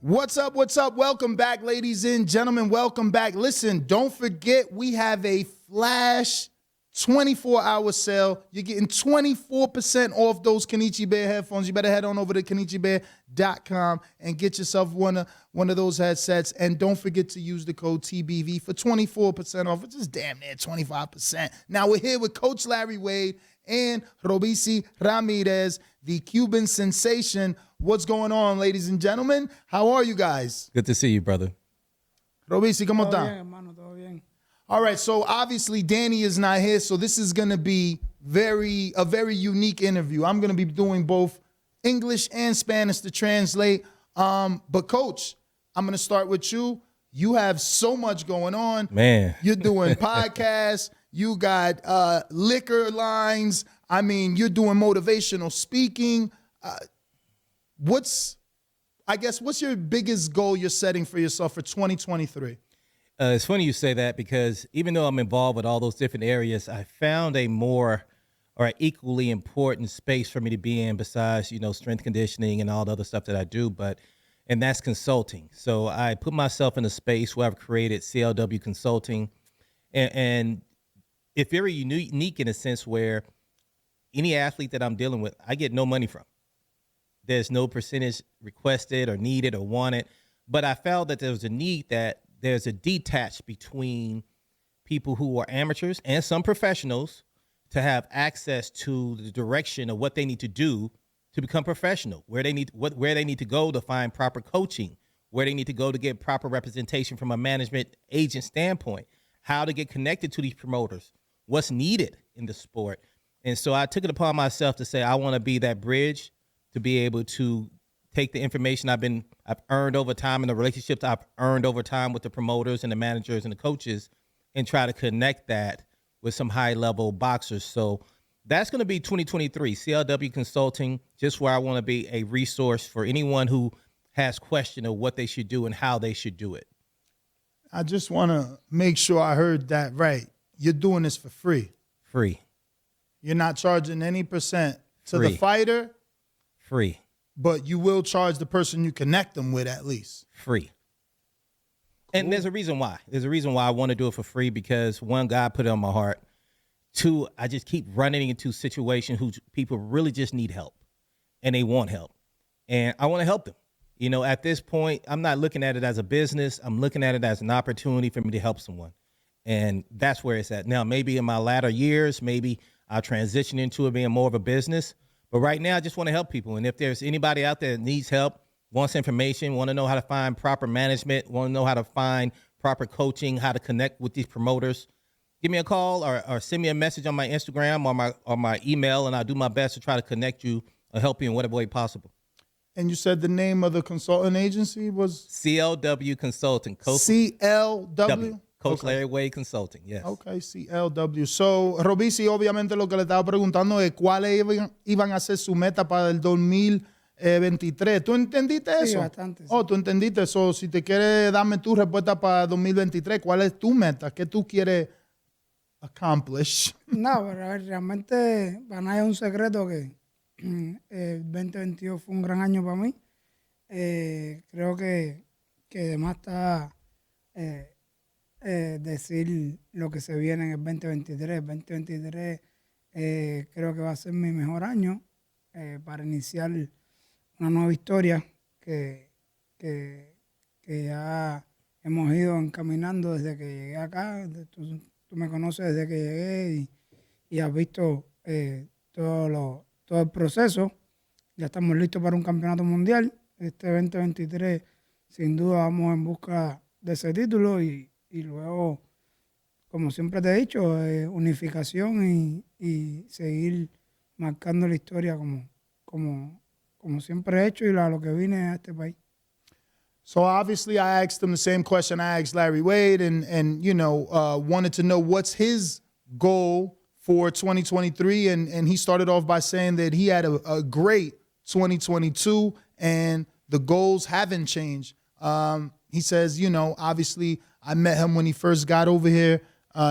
What's up? What's up? Welcome back, ladies and gentlemen. Welcome back. Listen, don't forget we have a flash 24-hour sale. You're getting 24% off those Kenichi Bear headphones. You better head on over to KenichiBear.com and get yourself one of those headsets. And don't forget to use the code TBV for 24% off. It's just damn near 25%. Now we're here with Coach Larry Wade and Robiesy Ramirez, the Cuban sensation. What's going on, ladies and gentlemen? How are you guys? Good to see you, brother. Robiesy, ¿cómo está? Bien, hermano, todo bien. All right, so obviously Danny is not here, so this is going to be a very unique interview. I'm going to be doing both English and Spanish to translate. But Coach, I'm going to start with you. You have so much going on. Man. You're doing podcasts. You got liquor lines. I mean, you're doing motivational speaking. What's your biggest goal you're setting for yourself for 2023? It's funny you say that because even though I'm involved with all those different areas, I found a more or equally important space for me to be in besides, strength conditioning and all the other stuff that I do, and that's consulting. So I put myself in a space where I've created CLW Consulting, and it's very unique in a sense where any athlete that I'm dealing with, I get no money from. There's no percentage requested or needed or wanted, but I felt that there was a need that there's a detach between people who are amateurs and some professionals to have access to the direction of what they need to do to become professional, where they need to go to find proper coaching, where they need to go to get proper representation from a management agent standpoint, how to get connected to these promoters, what's needed in the sport. And so I took it upon myself to say, I want to be that bridge to be able to take the information I've earned over time and the relationships I've earned over time with the promoters and the managers and the coaches and try to connect that with some high-level boxers. So that's going to be 2023, CLW Consulting, just where I want to be a resource for anyone who has question of what they should do and how they should do it. I just want to make sure I heard that right. You're doing this for free. Free. You're not charging any percent to Free. the fighter. Free. But you will charge the person you connect them with at least. Free. And there's a reason why. There's a reason why I want to do it for free because, one, God put it on my heart. Two, I just keep running into situations who people really just need help and they want help. And I want to help them. At this point, I'm not looking at it as a business. I'm looking at it as an opportunity for me to help someone. And that's where it's at. Now, maybe in my latter years, maybe I'll transition into it being more of a business. But right now, I just want to help people. And if there's anybody out there that needs help, wants information, want to know how to find proper management, want to know how to find proper coaching, how to connect with these promoters, give me a call or send me a message on my Instagram or my email, and I'll do my best to try to connect you or help you in whatever way possible. And you said the name of the consulting agency was? CLW Consulting. CLW? Coach Larry Wade Consulting, yes. Okay, CLW. So, Robiesy, obviamente lo que le estaba preguntando es cuáles iban a ser sus metas para el 2023. ¿Tú entendiste eso? Sí, bastante. Sí. Oh, tú entendiste eso. Si te quieres darme tu respuesta para 2023, ¿cuál es tu meta? ¿Qué tú quieres accomplish? No, pero a ver, realmente para nadie es un secreto que el 2022 fue un gran año para mí. Creo que además está decir lo que se viene en el 2023. El 2023 creo que va a ser mi mejor año para iniciar una nueva historia que ya hemos ido encaminando desde que llegué acá. Tú me conoces desde que llegué y has visto todo el proceso. Ya estamos listos para un campeonato mundial. Este 2023 sin duda vamos en busca de ese título y luego, como siempre te he dicho, unificación y seguir marcando la historia como siempre he hecho y a lo que vine a este país. So obviously I asked him the same question I asked Larry Wade and wanted to know what's his goal for 2023. And he started off by saying that he had a great 2022 and the goals haven't changed. He says, obviously I met him when he first got over here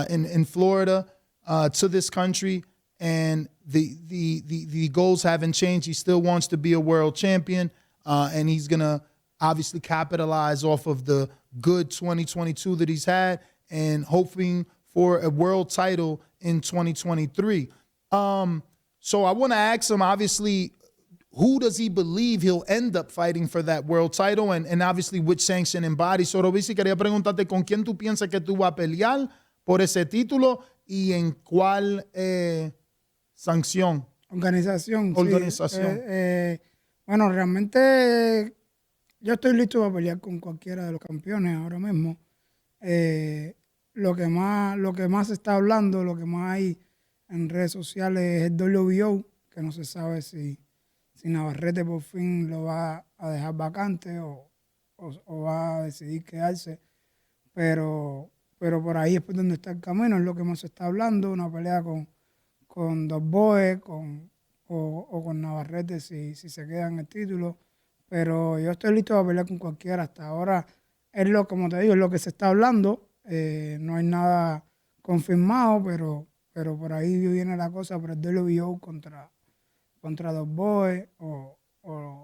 in Florida to this country, and the goals haven't changed. He still wants to be a world champion, and he's gonna obviously capitalize off of the good 2022 that he's had and hoping for a world title in 2023. So I want to ask him, obviously, who does he believe he'll end up fighting for that world title and obviously which sanctioning body? So Robiesy, quería preguntarte con quién tú piensas que tú vas a pelear por ese título y en cuál sanción. Organización. Organización. Sí. Bueno, realmente yo estoy listo para pelear con cualquiera de los campeones ahora mismo. Lo que más se está hablando, lo que más hay en redes sociales es el WBO, que no se sabe si Navarrete por fin lo va a dejar vacante o va a decidir quedarse. Pero por ahí es por donde está el camino, es lo que más se está hablando, una pelea con Dazn o con Navarrete si se queda en el título. Pero yo estoy listo para pelear con cualquiera. Hasta ahora es como te digo, es lo que se está hablando. No hay nada confirmado, pero por ahí viene la cosa por el WBO contra Dazn o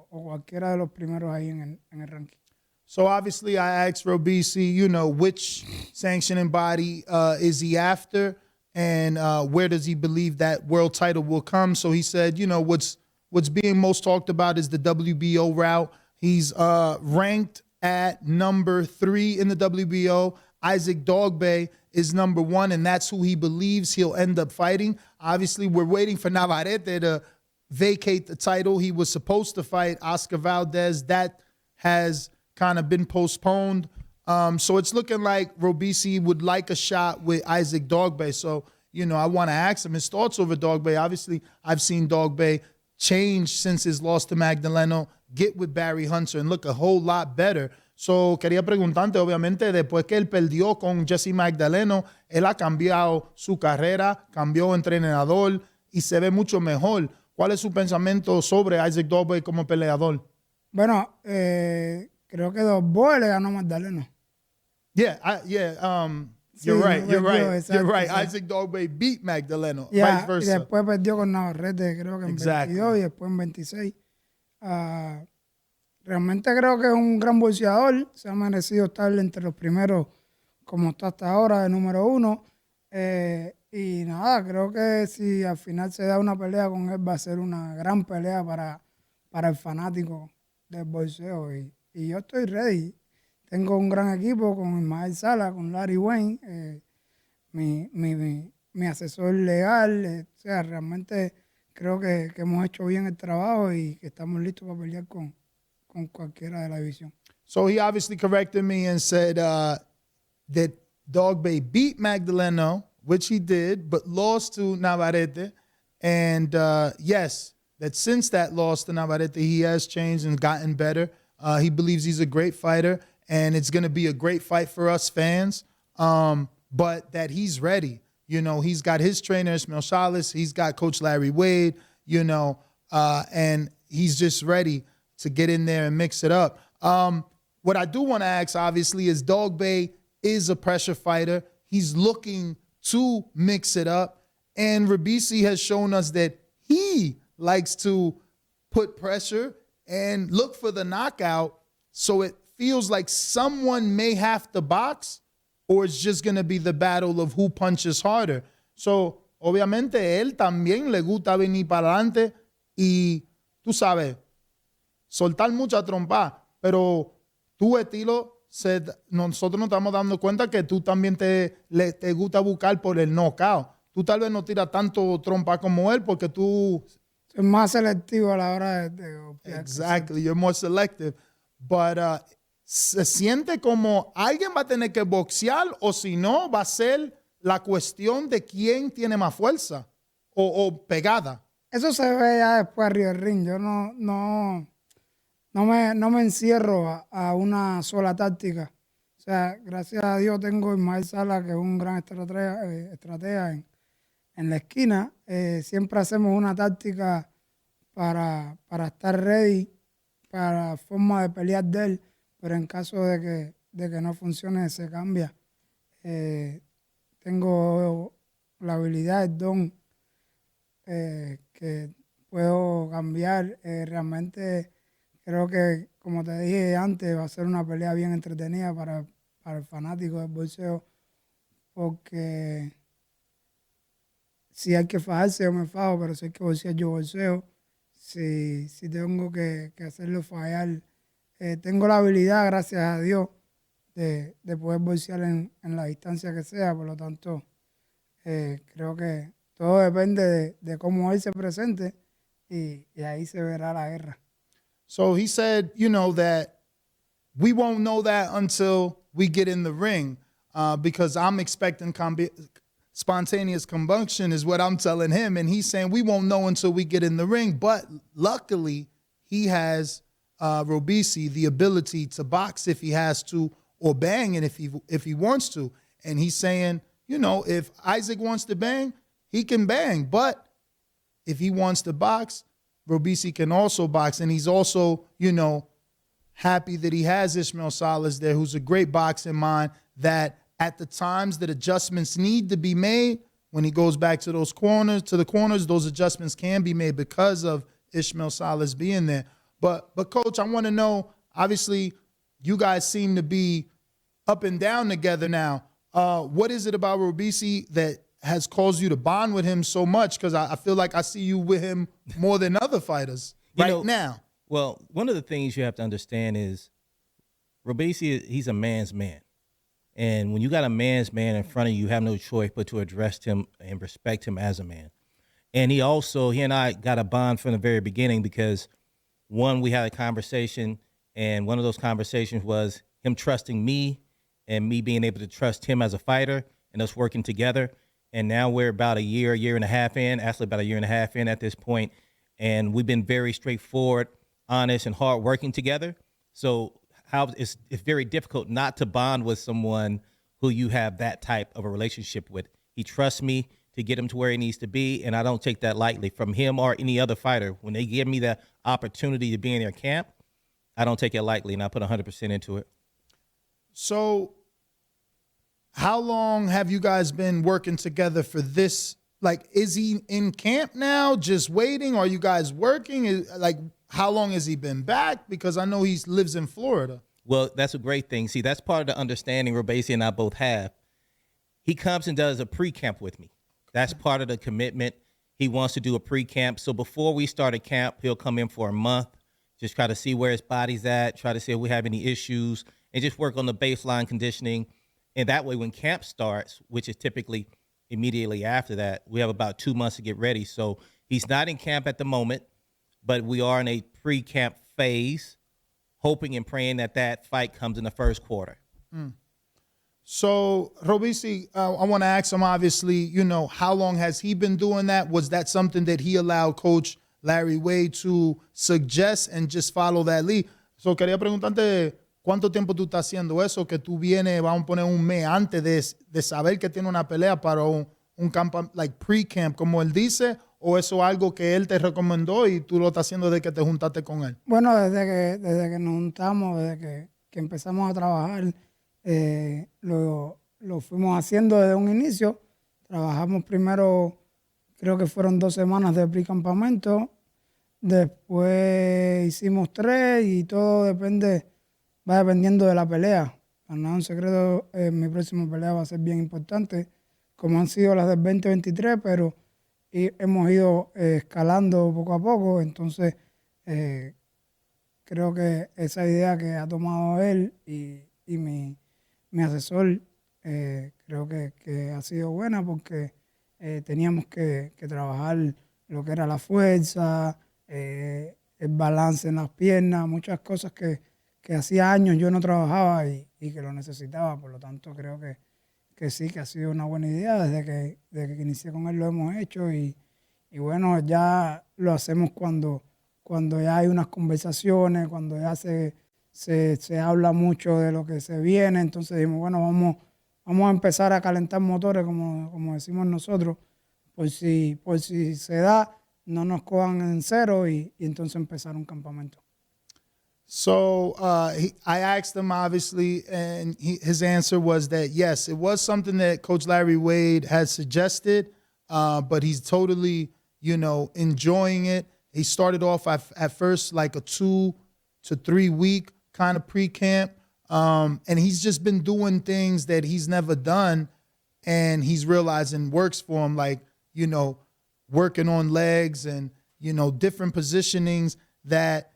cualquiera de los primeros ahí en el ranking. So obviously I asked Robiesy, which sanctioning body is he after and where does he believe that world title will come? So he said, what's being most talked about is the WBO route. He's ranked at number 3 in the WBO. Isaac Dogboe is number 1, and that's who he believes he'll end up fighting. Obviously, we're waiting for Navarrete to vacate the title. He was supposed to fight Oscar Valdez. That has kind of been postponed. So it's looking like Robiesy would like a shot with Isaac Dogboe. So, I want to ask him his thoughts over Dogboe. Obviously, I've seen Dogboe change since his loss to Magdaleno, get with Barry Hunter, and look a whole lot better. So, quería preguntarte, obviamente, después que él perdió con Jesse Magdaleno, él ha cambiado su carrera, cambió entrenador y se ve mucho mejor. ¿Cuál es su pensamiento sobre Isaac Dogboe como peleador? Bueno, creo que Dazn le ganó a Magdaleno. You're right. Exacto, You're right. exacto. Isaac Dogboe beat Magdaleno, Yeah, vice versa. y después perdió con Navarrete, creo que en Exactly. 22 y después en 26. Realmente creo que es un gran boxeador. Se ha merecido estar entre los primeros, como está hasta ahora, de número 1. Y nada, creo que si al final se da una pelea con él, va a ser una gran pelea para el fanático del boxeo. Y yo estoy ready. Tengo un gran equipo con Ismael Sala, con Larry Wayne, mi asesor legal. O sea, realmente creo que hemos hecho bien el trabajo y que estamos listos para pelear con cualquiera de la división. So he obviously corrected me and said that Dogboe beat Magdaleno, which he did, but lost to Navarrete. And yes, that since that loss to Navarrete, he has changed and gotten better. He believes he's a great fighter, and it's going to be a great fight for us fans. But that he's ready. He's got his trainer, Ismael Salas. He's got Coach Larry Wade, and he's just ready to get in there and mix it up. What I do want to ask, obviously, is Dogboe is a pressure fighter. He's looking to mix it up. And Robiesy has shown us that he likes to put pressure and look for the knockout. So it feels like someone may have to box, or it's just going to be the battle of who punches harder. So, obviamente, él también le gusta venir para adelante y, tú sabes, soltar mucha trompa, pero tu estilo, nosotros nos estamos dando cuenta que tú también te gusta buscar por el knockout. Tú tal vez no tiras tanto trompa como él porque tú... Soy más selectivo a la hora de golpear. Exactly, you're more selective. But se siente como alguien va a tener que boxear o si no, va a ser la cuestión de quién tiene más fuerza o pegada. Eso se ve ya después arriba del ring. Yo no me encierro a una sola táctica. O sea, gracias a Dios tengo a Ismael Sala, que es un gran estratega en la esquina. Siempre hacemos una táctica para estar ready para forma de pelear de él, pero en caso de que no funcione, se cambia. Tengo la habilidad, el don, que puedo cambiar. Realmente creo que como te dije antes, va a ser una pelea bien entretenida para el fanático del boxeo, porque si hay que fajarse, yo me fajo, pero si hay que bolsear, yo bolseo. Si tengo que hacerlo fallar, tengo la habilidad, gracias a Dios, de poder bolsear en la distancia que sea. Por lo tanto, creo que todo depende de cómo él se presente y ahí se verá la guerra. So he said, that we won't know that until we get in the ring, because I'm expecting spontaneous combustion is what I'm telling him. And he's saying we won't know until we get in the ring. But luckily, he has, Robiesy, the ability to box if he has to, or bang it if he wants to. And he's saying, if Isaac wants to bang, he can bang. But if he wants to box, Robiesy can also box. And he's also, happy that he has Ishmael Salas there, who's a great boxing mind, that at the times that adjustments need to be made, when he goes back to the corners, those adjustments can be made because of Ishmael Salas being there. But Coach, I want to know, obviously, you guys seem to be up and down together now. What is it about Robiesy that has caused you to bond with him so much? Because I feel like I see you with him more than other fighters now. Well, one of the things you have to understand is Robiesy, he's a man's man. And when you got a man's man in front of you, you have no choice but to address him and respect him as a man. And he and I got a bond from the very beginning because, one, we had a conversation, and one of those conversations was him trusting me and me being able to trust him as a fighter and us working together. And now we're about a year and a half in, actually about a year and a half in at this point, and we've been very straightforward, honest, and hard working together. So it's very difficult not to bond with someone who you have that type of a relationship with. He trusts me to get him to where he needs to be, and I don't take that lightly from him or any other fighter. When they give me the opportunity to be in their camp, I don't take it lightly, and I put 100% into it. So how long have you guys been working together for this? Like, is he in camp now, just waiting? Or are you guys working? How long has he been back? Because I know he lives in Florida. Well, that's a great thing. See, that's part of the understanding Robeizy and I both have. He comes and does a pre-camp with me. That's part of the commitment. He wants to do a pre-camp. So before we start a camp, he'll come in for a month, just try to see where his body's at, try to see if we have any issues, and just work on the baseline conditioning. And that way, when camp starts, which is typically immediately after that, we have about 2 months to get ready. So he's not in camp at the moment, but we are in a pre-camp phase, hoping and praying that fight comes in the first quarter. So, Robiesy, I want to ask him, obviously, how long has he been doing that? Was that something that he allowed Coach Larry Wade to suggest and just follow that lead? So, quería preguntarte, ¿cuánto tiempo tú estás haciendo eso? Que tú vienes, vamos a poner un mes antes de saber que tiene una pelea para un campo, like pre-camp, como él dice, o eso es algo que él te recomendó y tú lo estás haciendo desde que te juntaste con él? Bueno, desde que nos juntamos, desde que empezamos a trabajar, lo fuimos haciendo desde un inicio. Trabajamos primero, creo que fueron 2 semanas de pre-campamento. Después hicimos 3 y todo va dependiendo de la pelea. Para nada un secreto, mi próxima pelea va a ser bien importante, como han sido las del 2023, pero hemos ido escalando poco a poco. Entonces, creo que esa idea que ha tomado él y mi asesor, creo que ha sido buena porque teníamos que trabajar lo que era la fuerza, el balance en las piernas, muchas cosas que hacía años yo no trabajaba y que lo necesitaba. Por lo tanto, creo que sí, que ha sido una buena idea. Desde que inicié con él lo hemos hecho y bueno, ya lo hacemos cuando ya hay unas conversaciones, cuando ya se habla mucho de lo que se viene. Entonces dijimos, bueno, vamos a empezar a calentar motores, como decimos nosotros, por si se da, no nos cojan en cero y entonces empezar un campamento. So I asked him, obviously, and his answer was that, yes, it was something that Coach Larry Wade had suggested, but he's totally, enjoying it. He started off at first like a 2 to 3 week kind of pre-camp. And he's just been doing things that he's never done, and he's realizing works for him, like, you know, working on legs and, you know, different positionings that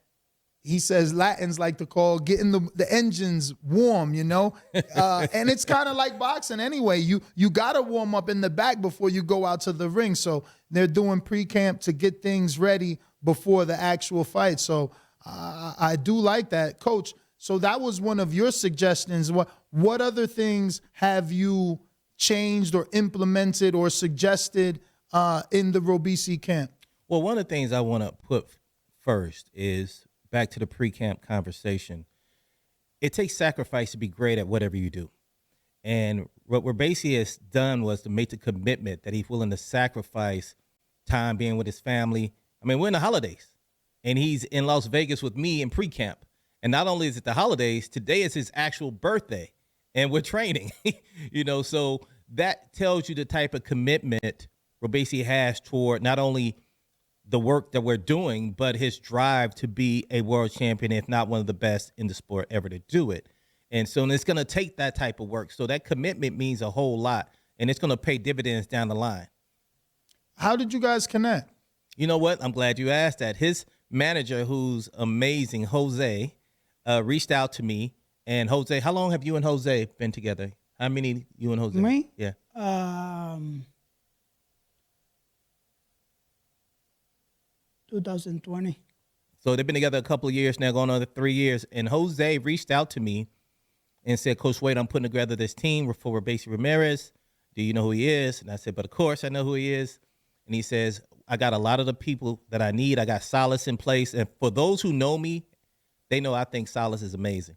he says Latins like to call getting the engines warm, you know? And it's kind of like boxing anyway. You got to warm up in the back before you go out to the ring. So they're doing pre-camp to get things ready before the actual fight. So I do like that. Coach, so that was one of your suggestions. What other things have you changed or implemented or suggested in the Robiesy camp? Well, one of the things I want to put first is back to the pre-camp conversation. It takes sacrifice to be great at whatever you do. And what Robiesy has done was to make the commitment that he's willing to sacrifice time being with his family. I mean, we're in the holidays, and he's in Las Vegas with me in pre-camp. And not only is it the holidays, today is his actual birthday, and we're training. You know, so that tells you the type of commitment Robiesy has toward not only the work that we're doing, but his drive to be a world champion, if not one of the best in the sport ever to do it. And so it's going to take that type of work. So that commitment means a whole lot, and it's going to pay dividends down the line. How did you guys connect? You know what? I'm glad you asked that. His manager, who's amazing, Jose, reached out to me. And Jose, how long have you and Jose been together? How many you and Jose? Me? Yeah. 2020. So they've been together a couple of years now, going on 3 years. And Jose reached out to me and said, Coach Wade, I'm putting together this team for Robeisy's Ramirez. Do you know who he is? And I said, but of course I know who he is. And he says, I got a lot of the people that I need. I got Salas in place. And for those who know me, they know I think Salas is amazing.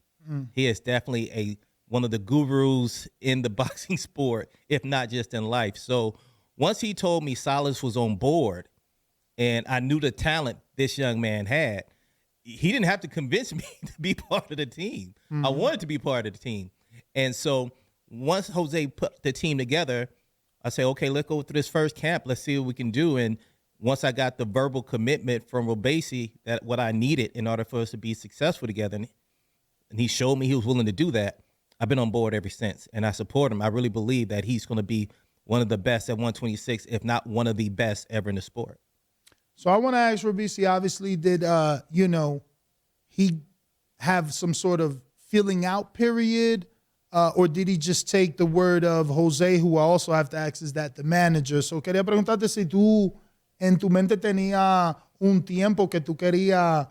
He is definitely one of the gurus in the boxing sport, if not just in life. So once he told me Salas was on board and I knew the talent this young man had, he didn't have to convince me to be part of the team. I wanted to be part of the team. And so once Jose put the team together, I said, okay, let's go through this first camp. Let's see what we can do. And once I got the verbal commitment from Robiesy that what I needed in order for us to be successful together, and he showed me he was willing to do that, I've been on board ever since, and I support him. I really believe that he's going to be one of the best at 126, if not one of the best ever in the sport. So I want to ask Robiesy, obviously, did, he have some sort of filling out period, or did he just take the word of Jose, who I also have to ask, is that the manager? So quería preguntarte si tú en tu mente tenía un tiempo que tú querías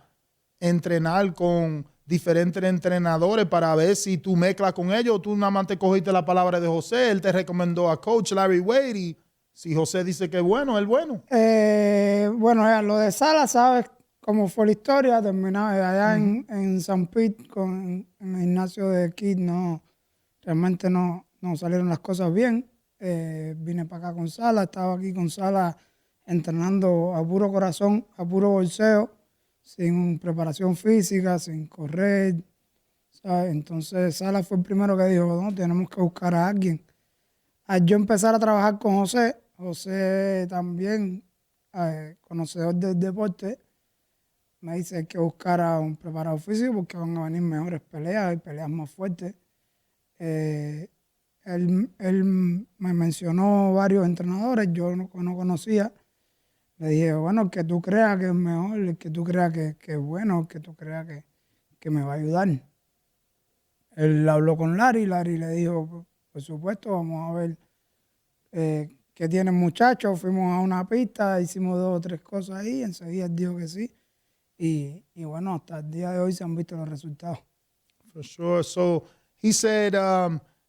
entrenar con diferentes entrenadores para ver si tú mezclas con ellos o tú nada más te cogiste la palabra de José, él te recomendó a Coach Larry Wade y si José dice que es bueno, es bueno. Bueno, lo de Sala, ¿sabes cómo fue la historia? Terminaba allá en San Pete en el gimnasio de Kid, realmente no salieron las cosas bien. Vine para acá con Sala, estaba aquí con Sala entrenando a puro corazón, a puro bolseo, sin preparación física, sin correr, ¿sabes? Entonces Sala fue el primero que dijo, no, tenemos que buscar a alguien. Al yo empezar a trabajar con José también, conocedor del deporte, me dice hay que buscar a un preparador físico porque van a venir mejores peleas y peleas más fuertes. Él me mencionó varios entrenadores, yo no conocía. Le dije, bueno, el que tú creas que es mejor, el que tú creas que es bueno, el que tú creas que me va a ayudar. Él habló con Larry le dijo, por supuesto, vamos a ver qué tiene el muchacho. Fuimos a una pista, hicimos 2 o 3 cosas ahí, enseguida él dijo que sí. Y bueno, hasta el día de hoy se han visto los resultados. For sure. So he said,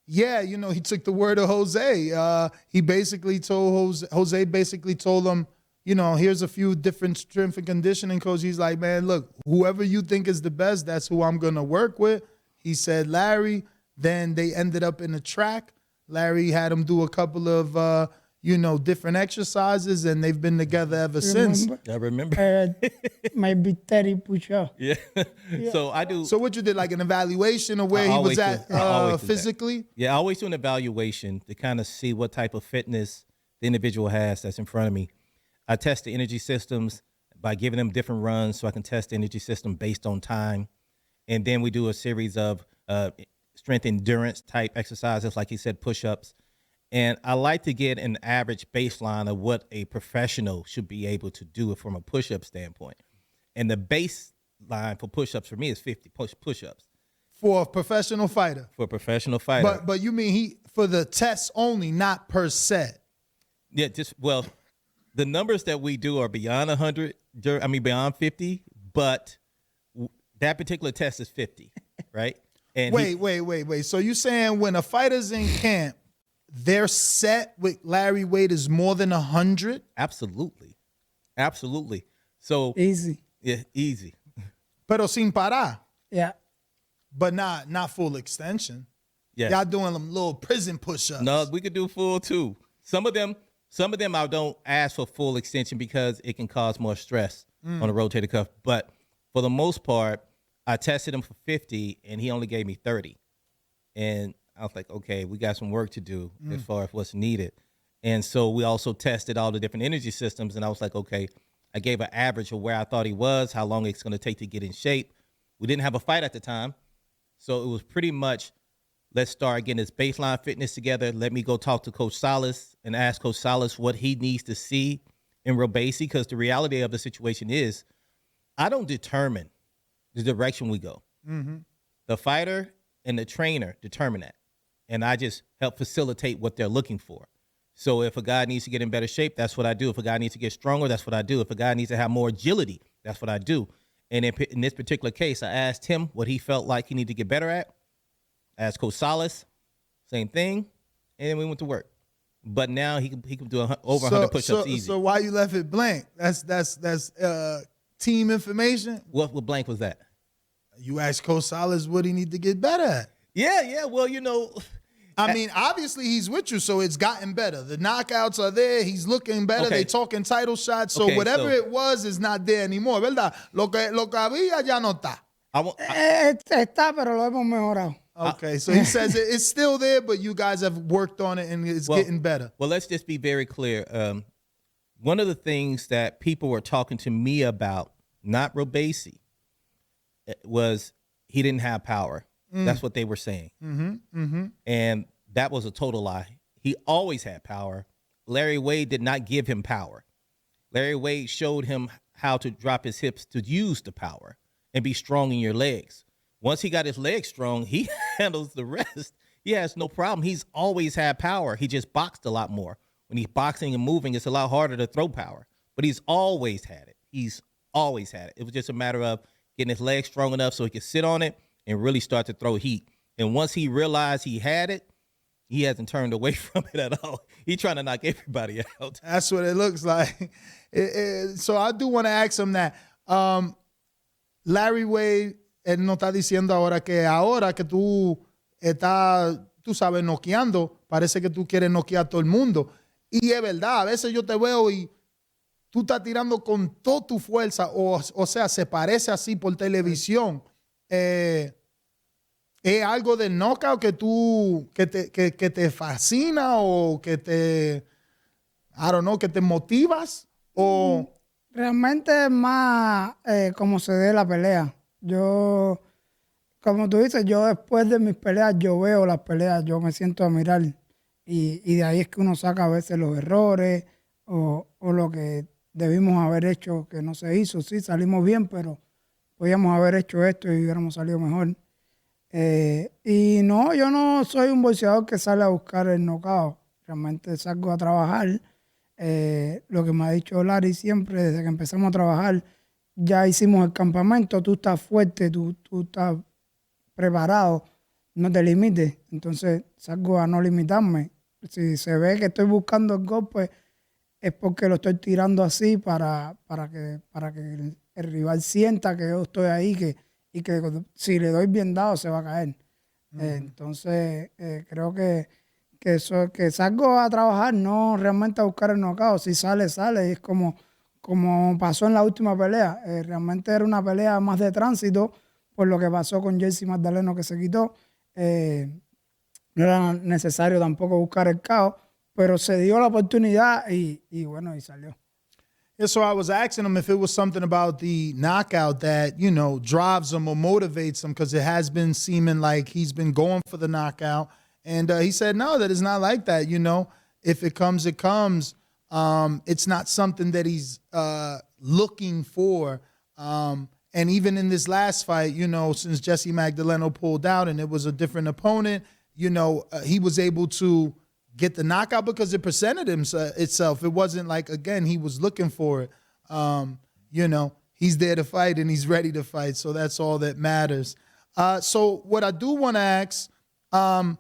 he took the word of Jose. He basically told Jose basically told him, here's a few different strength and conditioning coaches. He's like, man, look, whoever you think is the best, that's who I'm going to work with. He said Larry. Then they ended up in the track. Larry had him do a couple of, different exercises, and they've been together ever since. I remember. Maybe 30 push-ups. Yeah. So I do. So what you did, like an evaluation of where he was at physically? Yeah, I always do an evaluation to kind of see what type of fitness the individual has that's in front of me. I test the energy systems by giving them different runs so I can test the energy system based on time. And then we do a series of strength endurance type exercises, like you said, push-ups. And I like to get an average baseline of what a professional should be able to do from a push-up standpoint. And the baseline for push-ups for me is 50 push-ups. For a professional fighter. For a professional fighter. But you mean for the tests only, not per set. Yeah, the numbers that we do are beyond 100, beyond 50, but that particular test is 50, right? And wait. So you saying when a fighter's in camp, their set with Larry Wade is more than 100? Absolutely. So Easy. Yeah, easy. Pero sin parar. Yeah. But not full extension. Yeah. Y'all doing them little prison push-ups. No, we could do full too. Some of them I don't ask for full extension because it can cause more stress on the rotator cuff. But for the most part, I tested him for 50 and he only gave me 30. And I was like, okay, we got some work to do as far as what's needed. And so we also tested all the different energy systems. And I was like, okay, I gave an average of where I thought he was, how long it's going to take to get in shape. We didn't have a fight at the time. So it was pretty much, let's start getting this baseline fitness together. Let me go talk to Coach Salas and ask Coach Salas what he needs to see in Robiesy, because the reality of the situation is I don't determine the direction we go. Mm-hmm. The fighter and the trainer determine that. And I just help facilitate what they're looking for. So if a guy needs to get in better shape, that's what I do. If a guy needs to get stronger, that's what I do. If a guy needs to have more agility, that's what I do. And in this particular case, I asked him what he felt like he needed to get better at. I asked Coach Salas, same thing, and then we went to work. But now he can do over 100 push-ups easy. So why you left it blank? That's team information. What blank was that? You asked Coach Salas what he need to get better at. Yeah. Well, I mean, obviously he's with you, so it's gotten better. The knockouts are there. He's looking better. Okay. They talking title shots. So Okay, whatever it was is not there anymore, ¿verdad? Lo que había ya no está. Está, pero lo hemos mejorado. Okay, so he says it's still there, but you guys have worked on it and it's getting better. Well, let's just be very clear. One of the things that people were talking to me about, not Robiesy, was he didn't have power. That's what they were saying. And that was a total lie. He always had power. Larry Wade did not give him power. Larry Wade showed him how to drop his hips to use the power and be strong in your legs. Once he got his legs strong, he handles the rest. He has no problem. He's always had power. He just boxed a lot more. When he's boxing and moving, it's a lot harder to throw power. But he's always had it. He's always had it. It was just a matter of getting his legs strong enough so he could sit on it and really start to throw heat. And once he realized he had it, he hasn't turned away from it at all. He's trying to knock everybody out. That's what it looks like. So I do want to ask him that. Larry Wade, él no está diciendo ahora que tú estás, tú sabes, noqueando, parece que tú quieres noquear a todo el mundo. Y es verdad, a veces yo te veo y tú estás tirando con toda tu fuerza, o sea, se parece así por televisión. ¿Es algo del knockout que te fascina o que te, I don't know, que te motivas? O Realmente es más como se dé la pelea. Yo, como tú dices, yo después de mis peleas, yo veo las peleas, yo me siento a mirar y de ahí es que uno saca a veces los errores o lo que debimos haber hecho que no se hizo. Sí, salimos bien, pero podíamos haber hecho esto y hubiéramos salido mejor. Y no, yo no soy un boxeador que sale a buscar el knockout. Realmente salgo a trabajar. Lo que me ha dicho Larry siempre, desde que empezamos a trabajar, ya hicimos el campamento, tú estás fuerte, tú estás preparado, no te limites. Entonces salgo a no limitarme. Si se ve que estoy buscando el golpe, es porque lo estoy tirando así para que el rival sienta que yo estoy ahí y que si le doy bien dado se va a caer. Entonces creo que salgo a trabajar, no realmente a buscar el knockout. Si sale, sale. Y es como pasó en la última pelea. Realmente era una pelea más de tránsito por lo que pasó con Jersey Magdaleno que se quitó. No era necesario tampoco buscar el KO, pero se dio la oportunidad y bueno, y salió. Yeah, so I was asking him if it was something about the knockout that, you know, drives him or motivates him, because it has been seeming like he's been going for the knockout. And he said, no, that is not like that. You know, if it comes, it comes. It's not something that he's looking for. And even in this last fight, you know, since Jesse Magdaleno pulled out and it was a different opponent, you know, he was able to get the knockout because it presented itself. It wasn't like, again, he was looking for it. You know, he's there to fight and he's ready to fight. So that's all that matters. So what I do want to ask, how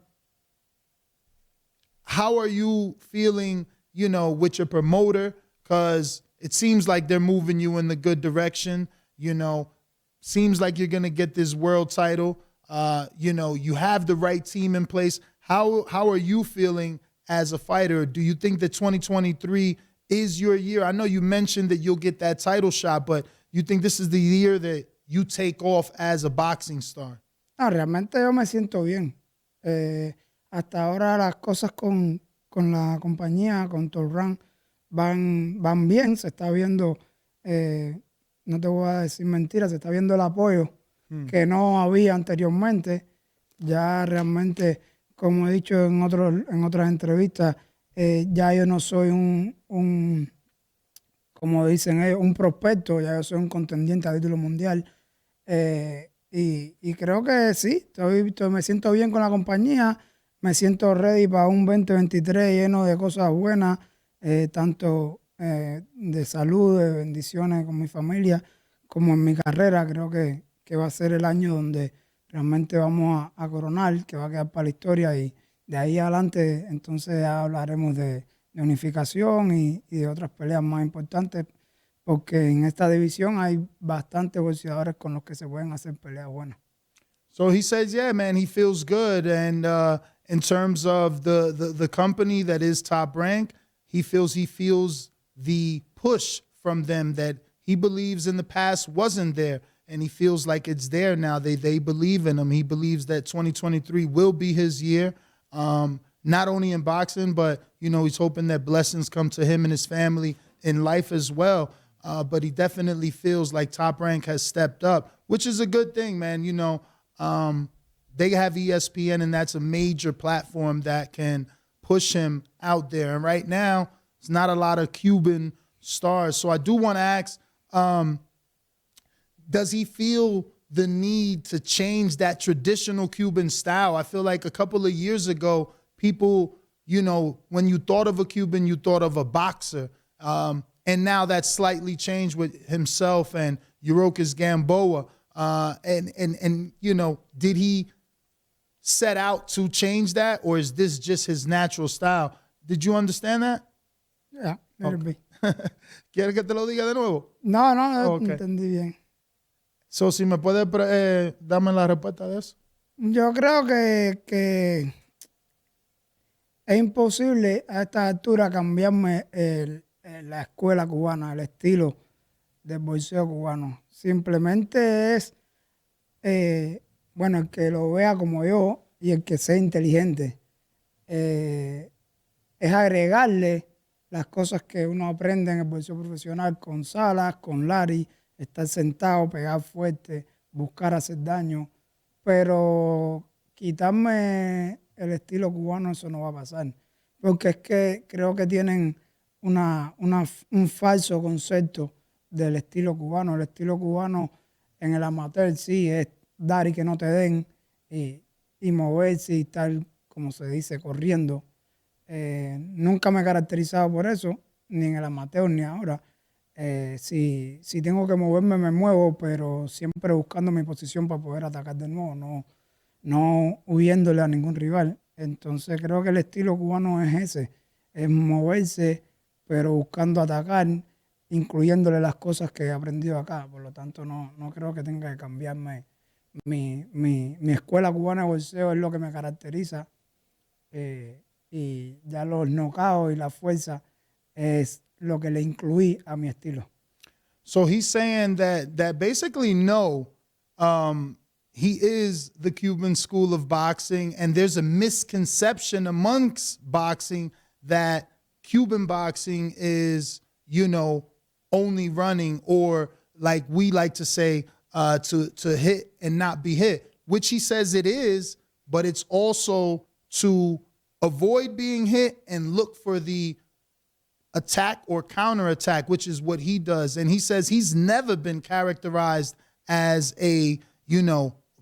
are you feeling, you know, with your promoter? Because it seems like they're moving you in the good direction. You know, seems like you're going to get this world title. You know, you have the right team in place. How are you feeling as a fighter? Do you think that 2023 is your year? I know you mentioned that you'll get that title shot, but you think this is the year that you take off as a boxing star? No, realmente yo me siento bien. Hasta ahora las cosas con la compañía, con Torran, van bien. Se está viendo, no te voy a decir mentiras, se está viendo el apoyo que no había anteriormente. Ya realmente, como he dicho en otras entrevistas, ya yo no soy como dicen ellos, un prospecto, ya yo soy un contendiente a título mundial. Y creo que sí, me siento bien con la compañía, me siento ready para un 2023 lleno de cosas buenas, tanto de salud, de bendiciones con mi familia, como en mi carrera. Creo que va a ser el año donde realmente vamos a coronar, que va a quedar para la historia, y de ahí adelante entonces ya hablaremos de unificación y de otras peleas más importantes, porque en esta división hay bastantes boxeadores con los que se pueden hacer peleas buenas. So he says, yeah, man, he feels good. And in terms of the company that is Top Rank, he feels the push from them that he believes in the past wasn't there. And he feels like it's there now. They believe in him. He believes that 2023 will be his year, not only in boxing, but, you know, he's hoping that blessings come to him and his family in life as well. But he definitely feels like Top Rank has stepped up, which is a good thing, man. You know, they have ESPN, and that's a major platform that can push him out there. And right now, it's not a lot of Cuban stars. So I do want to ask, does he feel the need to change that traditional Cuban style? I feel like a couple of years ago, people, you know, when you thought of a Cuban, you thought of a boxer. And now that's slightly changed with himself and Yurokis Gamboa. And you know, did he set out to change that, or is this just his natural style? Did you understand that? Yeah, maybe. ¿Quieres que te lo diga de nuevo? No, Okay. Entendí bien. So, si me puedes darme la respuesta de eso. Yo creo que es imposible a esta altura cambiarme la escuela cubana, el estilo del boxeo cubano. Simplemente es, bueno, el que lo vea como yo y el que sea inteligente, es agregarle las cosas que uno aprende en el boxeo profesional con Salas, con Larry, estar sentado, pegar fuerte, buscar hacer daño. Pero quitarme el estilo cubano, eso no va a pasar. Porque es que creo que tienen un falso concepto del estilo cubano. El estilo cubano en el amateur sí es dar y que no te den, y moverse y estar, como se dice, corriendo. Nunca me he caracterizado por eso, ni en el amateur ni ahora. Si tengo que moverme, me muevo, pero siempre buscando mi posición para poder atacar de nuevo, no huyéndole a ningún rival. Entonces creo que el estilo cubano es ese, es moverse, pero buscando atacar, incluyéndole las cosas que he aprendido acá. Por lo tanto, no creo que tenga que cambiarme. Mi escuela cubana de boxeo es lo que me caracteriza, y ya los knockouts y la fuerza es lo que le incluí a mi estilo. So he's saying that basically no, he is the Cuban school of boxing, and there's a misconception amongst boxing that Cuban boxing is, you know, only running, or like we like to say, to hit and not be hit, which he says it is, but it's also to avoid being hit and look for the attack or counterattack, which is what he does. And he says he's never been characterized as a,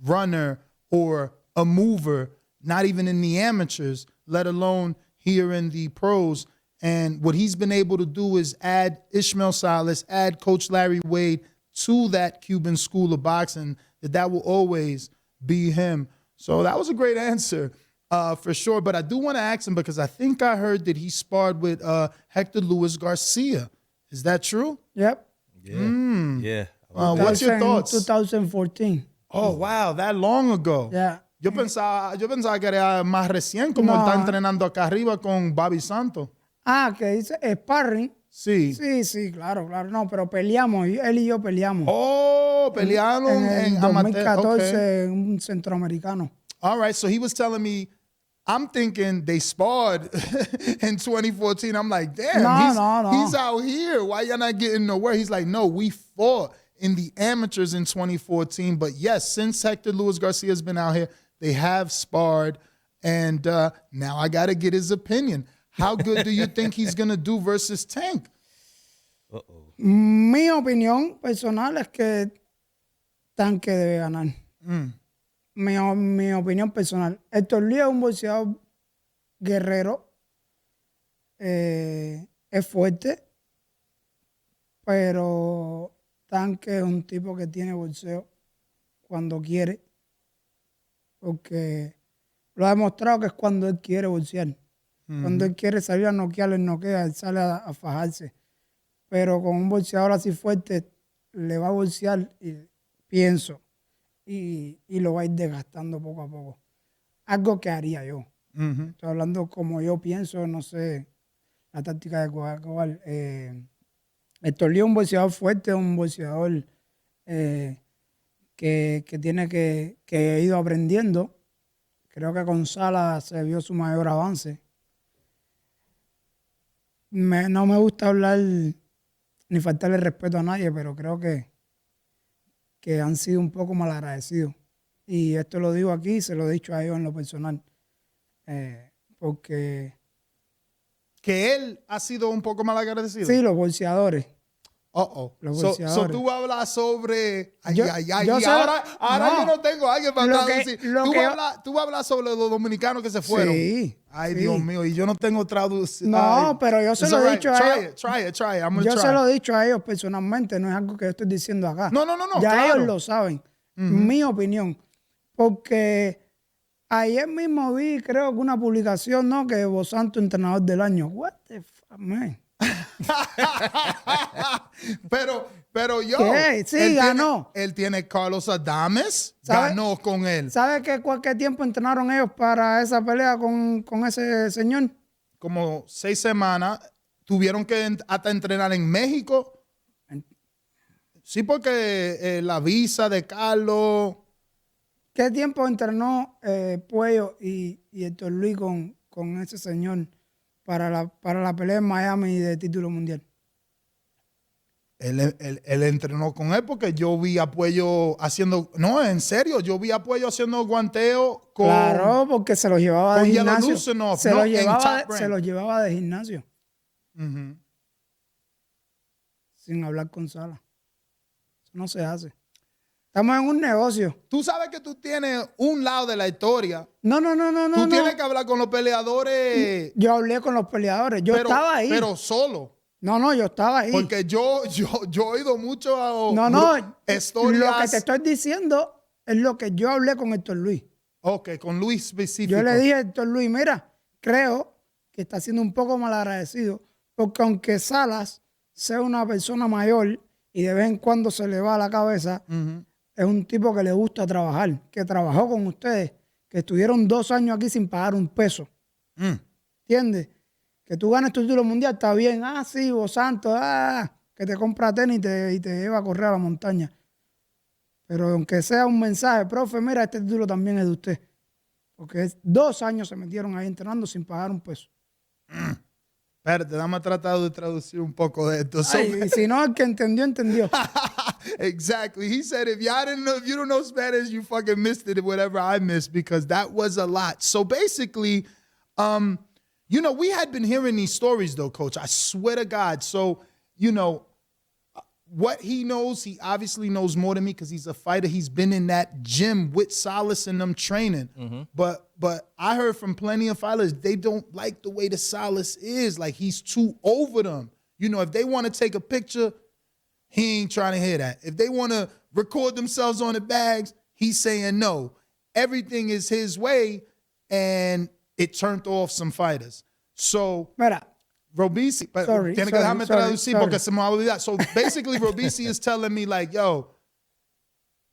runner or a mover, not even in the amateurs, let alone here in the pros. And what he's been able to do is add Ishmael Salas, add Coach Larry Wade to that Cuban school of boxing, that will always be him. So that was a great answer. For sure. But I do want to ask him, because I think I heard that he sparred with Hector Garcia. Is that true? Yep. Yeah. What's your thoughts? 2014. Oh, wow. That long ago. Yeah. Yo pensaba que era más recién, como No. está entrenando acá arriba con Bobby Santos. Que dice sparring. Sí. Sí, claro. No, pero peleamos. Él y yo peleamos. Oh, pelearon en amateur. 2014 Okay. en un centroamericano. All right. So he was telling me, I'm thinking they sparred in 2014. I'm like, damn, No. he's out here. Why y'all not getting nowhere? He's like, no, we fought in the amateurs in 2014. But yes, since Hector Garcia has been out here, they have sparred. And now I got to get his opinion. How good do you think he's going to do versus Tank? Mi opinión personal es que Tanque debe ganar. Mi opinión personal. Hector Luis es un boxeador guerrero. Es fuerte. Pero Tanque es un tipo que tiene boxeo cuando quiere. Porque lo ha demostrado que es cuando él quiere boxear. Cuando él quiere salir a noquear, él noquea, él sale a fajarse. Pero con un boxeador así fuerte, le va a boxear, y pienso, y lo va a ir desgastando poco a poco. Algo que haría yo. Estoy hablando como yo pienso, no sé, la táctica de cuál. Hector Luis es un boxeador fuerte, un boxeador que tiene que ha ido aprendiendo. Creo que con Sala se vio su mayor avance. No me gusta hablar ni faltarle respeto a nadie, pero creo que han sido un poco malagradecidos. Y esto lo digo aquí, se lo he dicho a ellos en lo personal. Porque... Que él ha sido un poco mal agradecido. Sí, los boxeadores. Los So boxeadores. tú hablas sobre... Yo Ahora yo no tengo a alguien para decir. Tú hablas sobre los dominicanos que se fueron. Sí. Ay, sí. Dios mío, y yo no tengo traducción. No, pero yo se lo he dicho a ellos. Try it. Yo se lo he dicho a ellos personalmente, no es algo que yo estoy diciendo acá. No, ya claro. ellos lo saben. Mi opinión. Porque ayer mismo vi, creo que una publicación, ¿no? Que Bo Santos, entrenador del año. What the fuck, man? pero yo... ¿Qué? Sí, ganó. Él tiene Carlos Adames, ganó con él. ¿Sabe cualquier tiempo entrenaron ellos para esa pelea con ese señor? Como 6 semanas. Tuvieron que hasta entrenar en México. Sí, porque la visa de Carlos... ¿Qué tiempo entrenó Puello y Hector Luis con ese señor para la pelea en Miami de título mundial? Él entrenó con él porque yo vi a Puello haciendo... No, en serio, yo vi a Puello haciendo guanteo con... Claro, porque se los llevaba de gimnasio. Se los llevaba de gimnasio. Sin hablar con Sala. Eso no se hace. Estamos en un negocio. Tú sabes que tú tienes un lado de la historia. No. Tú tienes que hablar con los peleadores. Yo hablé con los peleadores. Yo estaba ahí. Pero solo. No, yo estaba ahí. Porque yo he oído mucho historias. Lo que te estoy diciendo es lo que yo hablé con Hector Luis. Ok, con Luis específico. Yo le dije a Hector Luis, mira, creo que está siendo un poco malagradecido porque aunque Salas sea una persona mayor y de vez en cuando se le va a la cabeza, es un tipo que le gusta trabajar, que trabajó con ustedes, que estuvieron 2 años aquí sin pagar un peso. ¿Entiendes? Que tú ganes tu título mundial, está bien. Sí, Bo Santos, que te compra tenis y te lleva a correr a la montaña. Pero aunque sea un mensaje, profe, mira, este título también es de usted. Porque 2 años se metieron ahí entrenando sin pagar un peso. Espérate, dame tratar de traducir un poco de esto. So, Ay, y si no, el que entendió, entendió. exactly. He said, if you don't know Spanish, you fucking missed it, whatever I missed, because that was a lot. So basically, we had been hearing these stories though, Coach. I swear to God. So, what he knows, he obviously knows more than me because he's a fighter. He's been in that gym with Salas and them training. Mm-hmm. But I heard from plenty of fighters, they don't like the way the Salas is. Like, he's too over them. If they want to take a picture, he ain't trying to hear that. If they want to record themselves on the bags, he's saying no. Everything is his way, and it turned off some fighters. So, Mira, Robiesy, tiene que dejarme traducir porque se me va a olvidar. So basically, Robiesy is telling me like, yo,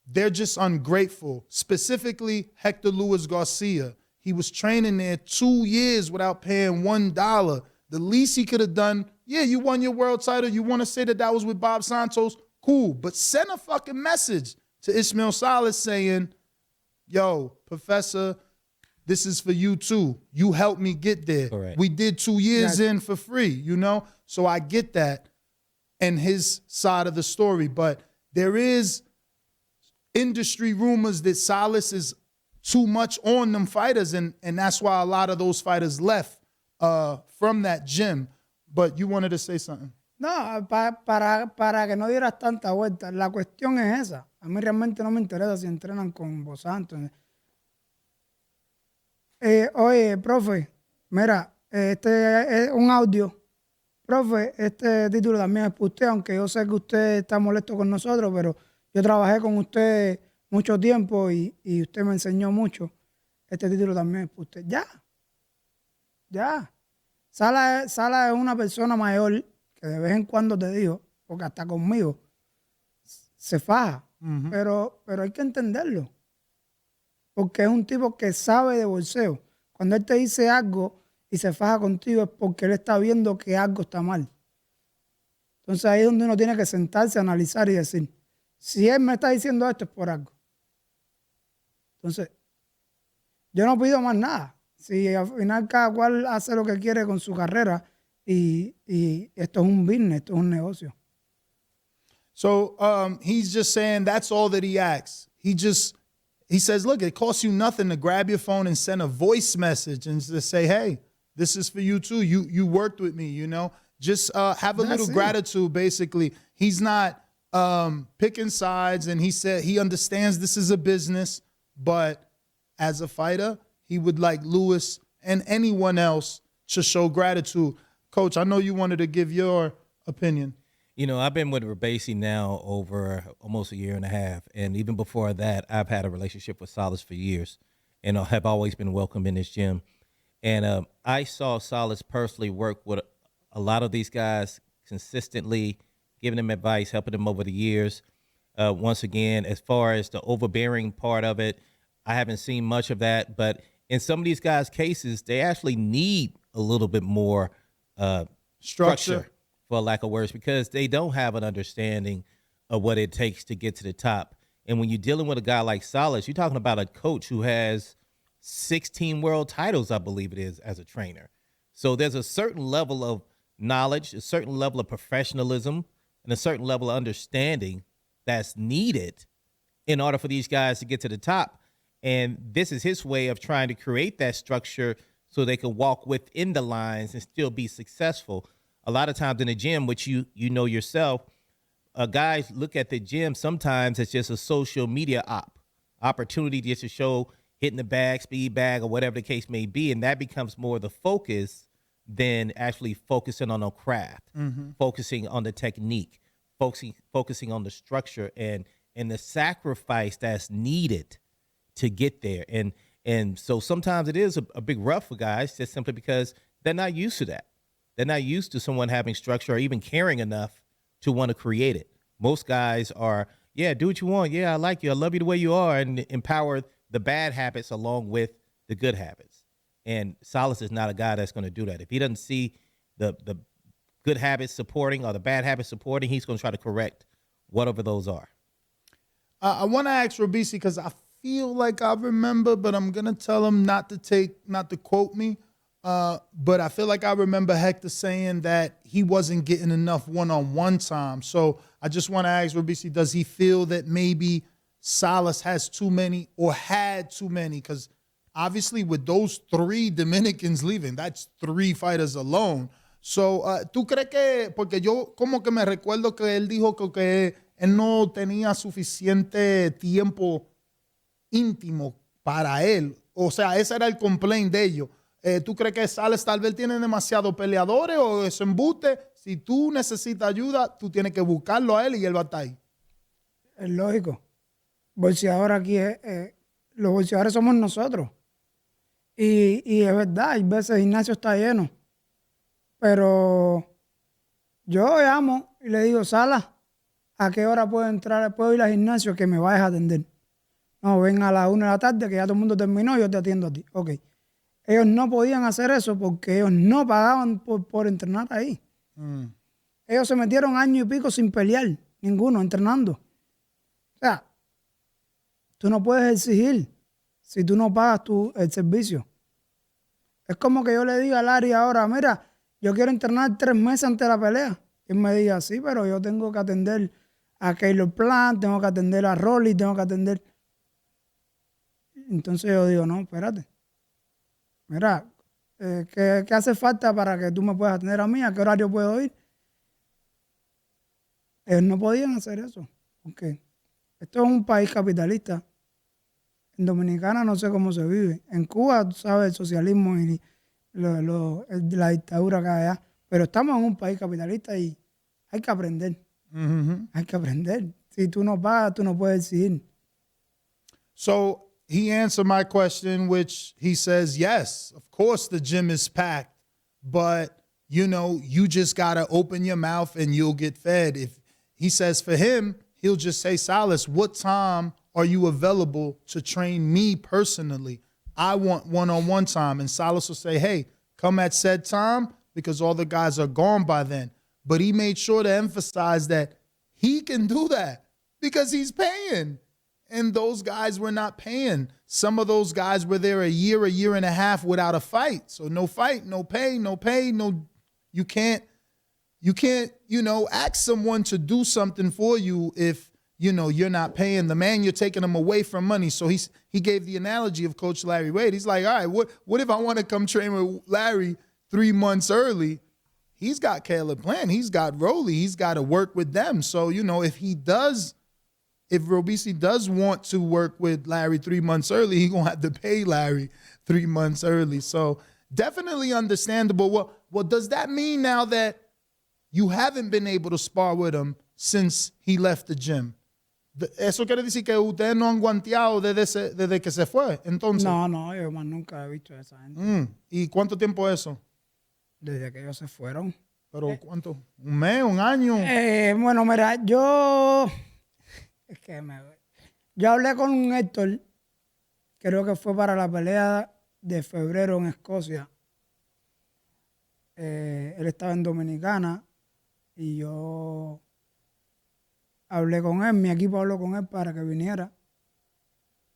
they're just ungrateful. Specifically, Hector Garcia. He was training there 2 years without paying $1. The least he could have done, yeah, you won your world title. You want to say that was with Bob Santos? Cool. But send a fucking message to Ismael Salas saying, yo, Professor, this is for you too. You helped me get there. Correct. We did 2 years in for free, So I get that and his side of the story. But there is industry rumors that Salas is too much on them fighters, and that's why a lot of those fighters left from that gym. But you wanted to say something. no, para que no dieras tanta vuelta. La cuestión es esa. A mí realmente no me interesa si entrenan con Vos Santos. Oye, profe, mira, este es un audio. Profe, este título también es para usted, aunque yo sé que usted está molesto con nosotros, pero yo trabajé con usted mucho tiempo y usted me enseñó mucho. Este título también es para usted. Ya. Sala es una persona mayor que de vez en cuando te digo, porque hasta conmigo, se faja. Uh-huh. Pero hay que entenderlo. Porque es un tipo que sabe de boxeo. Cuando él te dice algo y se faja contigo es porque él está viendo que algo está mal. Entonces ahí es donde uno tiene que sentarse, analizar y decir, si él me está diciendo esto es por algo. Entonces, yo no pido más nada. Si al final cada cual hace lo que quiere con su carrera y esto es un business, esto es un negocio. So he's just saying that's all that he asks. He says, look, it costs you nothing to grab your phone and send a voice message and just say, hey, this is for you too. You worked with me, Just have a little gratitude, basically. He's not picking sides, and he said he understands this is a business, but as a fighter, he would like Lewis and anyone else to show gratitude. Coach, I know you wanted to give your opinion. I've been with Robeisy's now over almost a year and a half. And even before that, I've had a relationship with Salas for years and have always been welcome in this gym. And I saw Salas personally work with a lot of these guys consistently, giving them advice, helping them over the years. Once again, as far as the overbearing part of it, I haven't seen much of that. But in some of these guys' cases, they actually need a little bit more structure, for lack of words, because they don't have an understanding of what it takes to get to the top. And when you're dealing with a guy like Salas, you're talking about a coach who has 16 world titles, I believe it is, as a trainer. So there's a certain level of knowledge, a certain level of professionalism, and a certain level of understanding that's needed in order for these guys to get to the top. And this is his way of trying to create that structure so they can walk within the lines and still be successful. A lot of times in the gym, which you know yourself, guys look at the gym sometimes as just a social media opportunity just to show hitting the bag, speed bag, or whatever the case may be. And that becomes more the focus than actually focusing on a craft, focusing on the technique, focusing on the structure and the sacrifice that's needed to get there. And so sometimes it is a big rough for guys just simply because they're not used to that. They're not used to someone having structure or even caring enough to want to create it. Most guys are, yeah, do what you want. Yeah, I like you. I love you the way you are, and empower the bad habits along with the good habits. And Salas is not a guy that's going to do that. If he doesn't see the good habits supporting or the bad habits supporting, he's going to try to correct whatever those are. I want to ask Robiesy because I feel like I remember, but I'm going to tell him not to quote me. But I feel like I remember Hector saying that he wasn't getting enough one-on-one time. So I just want to ask Robiesy, does he feel that maybe Salas has too many or had too many? Because obviously with those 3 Dominicans leaving, that's 3 fighters alone. So, ¿tú crees que, porque yo como que me recuerdo que él dijo que él no tenía suficiente tiempo íntimo para él? O sea, ese era el complaint de ellos. ¿Tú crees que Salas tal vez tiene demasiados peleadores o es embuste? Si tú necesitas ayuda, tú tienes que buscarlo a él y él va a estar ahí. Es lógico. Bolseador aquí los bolseadores somos nosotros. Y es verdad, hay veces el gimnasio está lleno. Pero yo llamo y le digo, Salas, ¿a qué hora puedo entrar? ¿Puedo ir al gimnasio que me vayas a atender? No, ven a las 1 de la tarde que ya todo el mundo terminó y yo te atiendo a ti. Ok. Ellos no podían hacer eso porque ellos no pagaban por entrenar ahí. Ellos se metieron año y pico sin pelear, ninguno, entrenando. O sea, tú no puedes exigir si tú no pagas el servicio. Es como que yo le diga a Larry ahora, mira, yo quiero entrenar 3 meses antes de la pelea. Y él me diga, sí, pero yo tengo que atender a Keylor Plant, tengo que atender a Rolly, tengo que atender. Entonces yo digo, no, espérate. Mira, ¿qué hace falta para que tú me puedas atender a mí? ¿A qué horario puedo ir? Ellos no podían hacer eso. Porque esto es un país capitalista. En Dominicana no sé cómo se vive. En Cuba, tú sabes, el socialismo y la dictadura que hay allá. Pero estamos en un país capitalista y hay que aprender. Hay que aprender. Si tú no pagas, tú no puedes exigir. So he answered my question, which he says, yes, of course the gym is packed, but, you know, you just got to open your mouth and you'll get fed. If he says for him, he'll just say, Salas, what time are you available to train me personally? I want one-on-one time. And Salas will say, hey, come at said time because all the guys are gone by then. But he made sure to emphasize that he can do that because he's paying. And those guys were not paying. Some of those guys were there a year and a half without a fight. So no fight, no pay, you can't, you know, ask someone to do something for you if, you know, you're not paying the man, you're taking him away from money. So he gave the analogy of Coach Larry Wade. He's like, all right, what if I want to come train with Larry 3 months early? He's got Caleb Plant, he's got Rolly, he's got to work with them. So, you know, if Robiesy does want to work with Larry 3 months early, he's going to have to pay Larry 3 months early. So definitely understandable. Well, does that mean now that you haven't been able to spar with him since he left the gym? ¿Eso quiere decir que ustedes no han guanteado desde que se fue? Entonces, No, yo más nunca he visto a esa gente. ¿Y cuánto tiempo eso? Desde que ellos se fueron. ¿Pero cuánto? ¿Un mes? ¿Un año? Bueno, mira, yo hablé con Hector, creo que fue para la pelea de febrero en Escocia. Él estaba en Dominicana y yo hablé con él, mi equipo habló con él para que viniera.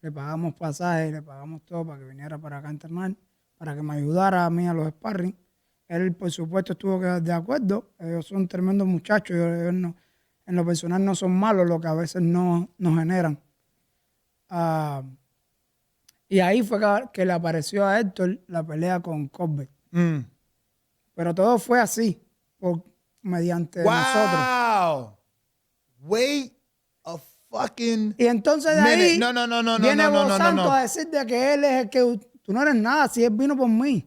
Le pagamos pasajes, le pagamos todo para que viniera para acá a entrenar, para que me ayudara a mí a los sparring. Él, por supuesto, estuvo de acuerdo. Ellos son tremendos muchachos. Ellos no, en lo personal no son malos, lo que a veces no nos generan. Y ahí fue que le apareció a Héctor la pelea con Corbett. Pero todo fue así, mediante nosotros. ¡Wow! Wait a fucking Y entonces de ahí viene no. a decir de que él es el que tú no eres nada, si él vino por mí.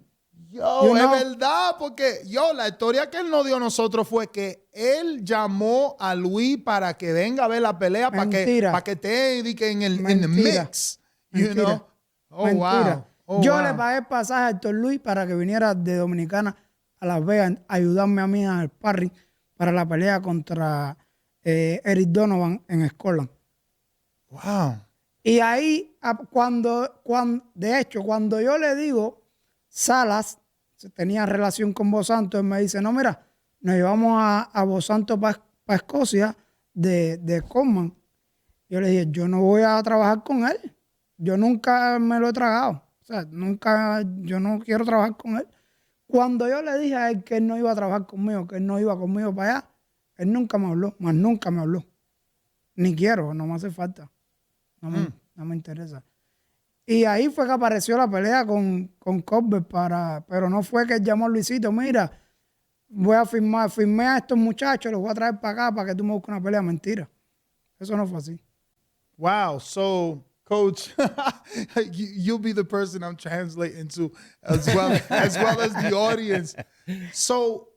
Yo, es verdad, porque la historia que él nos dio a nosotros fue que él llamó a Luis para que venga a ver la pelea, para que te en el mix. You know? Oh, Mentira. wow. Yo le pagué el pasaje a Héctor Luis para que viniera de Dominicana a Las Vegas a ayudarme a mí al sparring para la pelea contra Eric Donovan en Scotland. Wow. Y ahí, de hecho, cuando yo le digo, Salas tenía relación con Vos Santos, él me dice, no, mira, nos llevamos a Vos Santos para Escocia de Coleman. Yo le dije, yo no voy a trabajar con él. Yo nunca me lo he tragado. O sea, yo no quiero trabajar con él. Cuando yo le dije a él que él no iba a trabajar conmigo, que él no iba conmigo para allá, él nunca me habló, más nunca me habló. Ni quiero, no me hace falta. No me interesa. Y ahí fue que apareció la pelea con Colbert pero no fue que él llamó a Luisito, mira, voy a firmé a estos muchachos, los voy a traer para acá para que tú me busques una pelea. Mentira. Eso no fue así. Wow. So, Coach, you'll be the person I'm translating to as well as the audience. So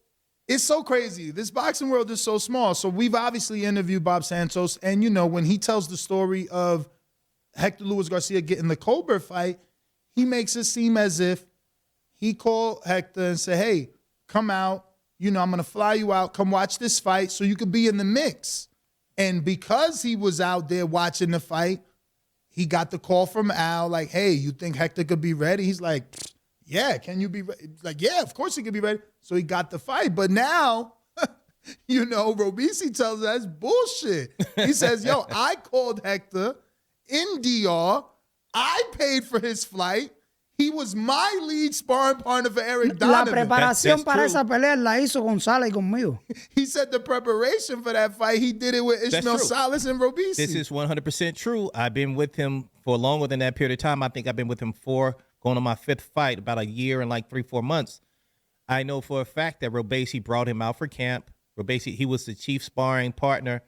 it's so crazy. This boxing world is so small. So we've obviously interviewed Bob Santos, and when he tells the story of Hector Luis Garcia getting the Colbert fight, he makes it seem as if he called Hector and said, hey, come out. I'm going to fly you out. Come watch this fight so you could be in the mix. And because he was out there watching the fight, he got the call from Al, like, hey, you think Hector could be ready? He's like, yeah, can you be ready? Like, yeah, of course he could be ready. So he got the fight. But now, Robiesy tells us that's bullshit. He says, yo, I called Hector in DR. I paid for his flight. He was my lead sparring partner for Eric La Donovan. preparación para esa pelea la hizo González y conmigo. He said the preparation for that fight, he did it with Ishmael Salas and Robiesy. This is 100% true. I've been with him for longer than that period of time. I think I've been with him going on my 5th fight, about a year and like 3-4 months. I know for a fact that Robiesy brought him out for camp. Robiesy, he was the chief sparring partner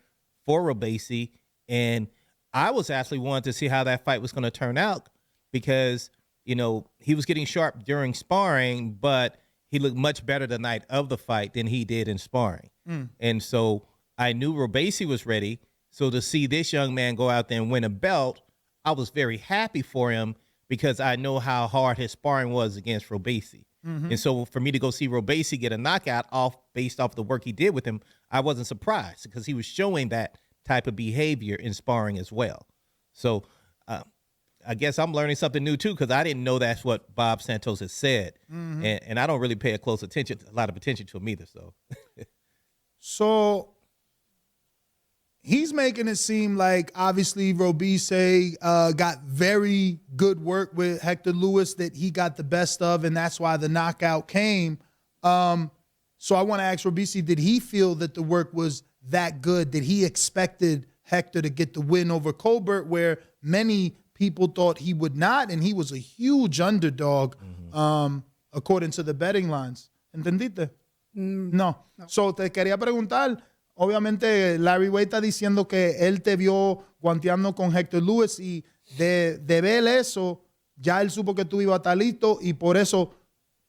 for Robiesy. And I was actually wanting to see how that fight was going to turn out because he was getting sharp during sparring, but he looked much better the night of the fight than he did in sparring. And so I knew Robiesy was ready. So to see this young man go out there and win a belt, I was very happy for him because I know how hard his sparring was against Robiesy. And so for me to go see Robiesy get a knockout based off the work he did with him, I wasn't surprised because he was showing that type of behavior in sparring as well. So I guess I'm learning something new too because I didn't know that's what Bob Santos has said, and I don't really pay a lot of attention to him either. So he's making it seem like obviously Robiesy got very good work with Hector Luis that he got the best of, and that's why the knockout came. So I want to ask Robiesy, did he feel that the work was that good? Did he expected Hector to get the win over Colbert, where many people thought he would not, and he was a huge underdog, according to the betting lines? ¿Entendiste? No. So te quería preguntar, obviamente Larry Wade está diciendo que él te vio guanteando con Hector Luis y de ver eso, ya él supo que tú ibas a estar listo y por eso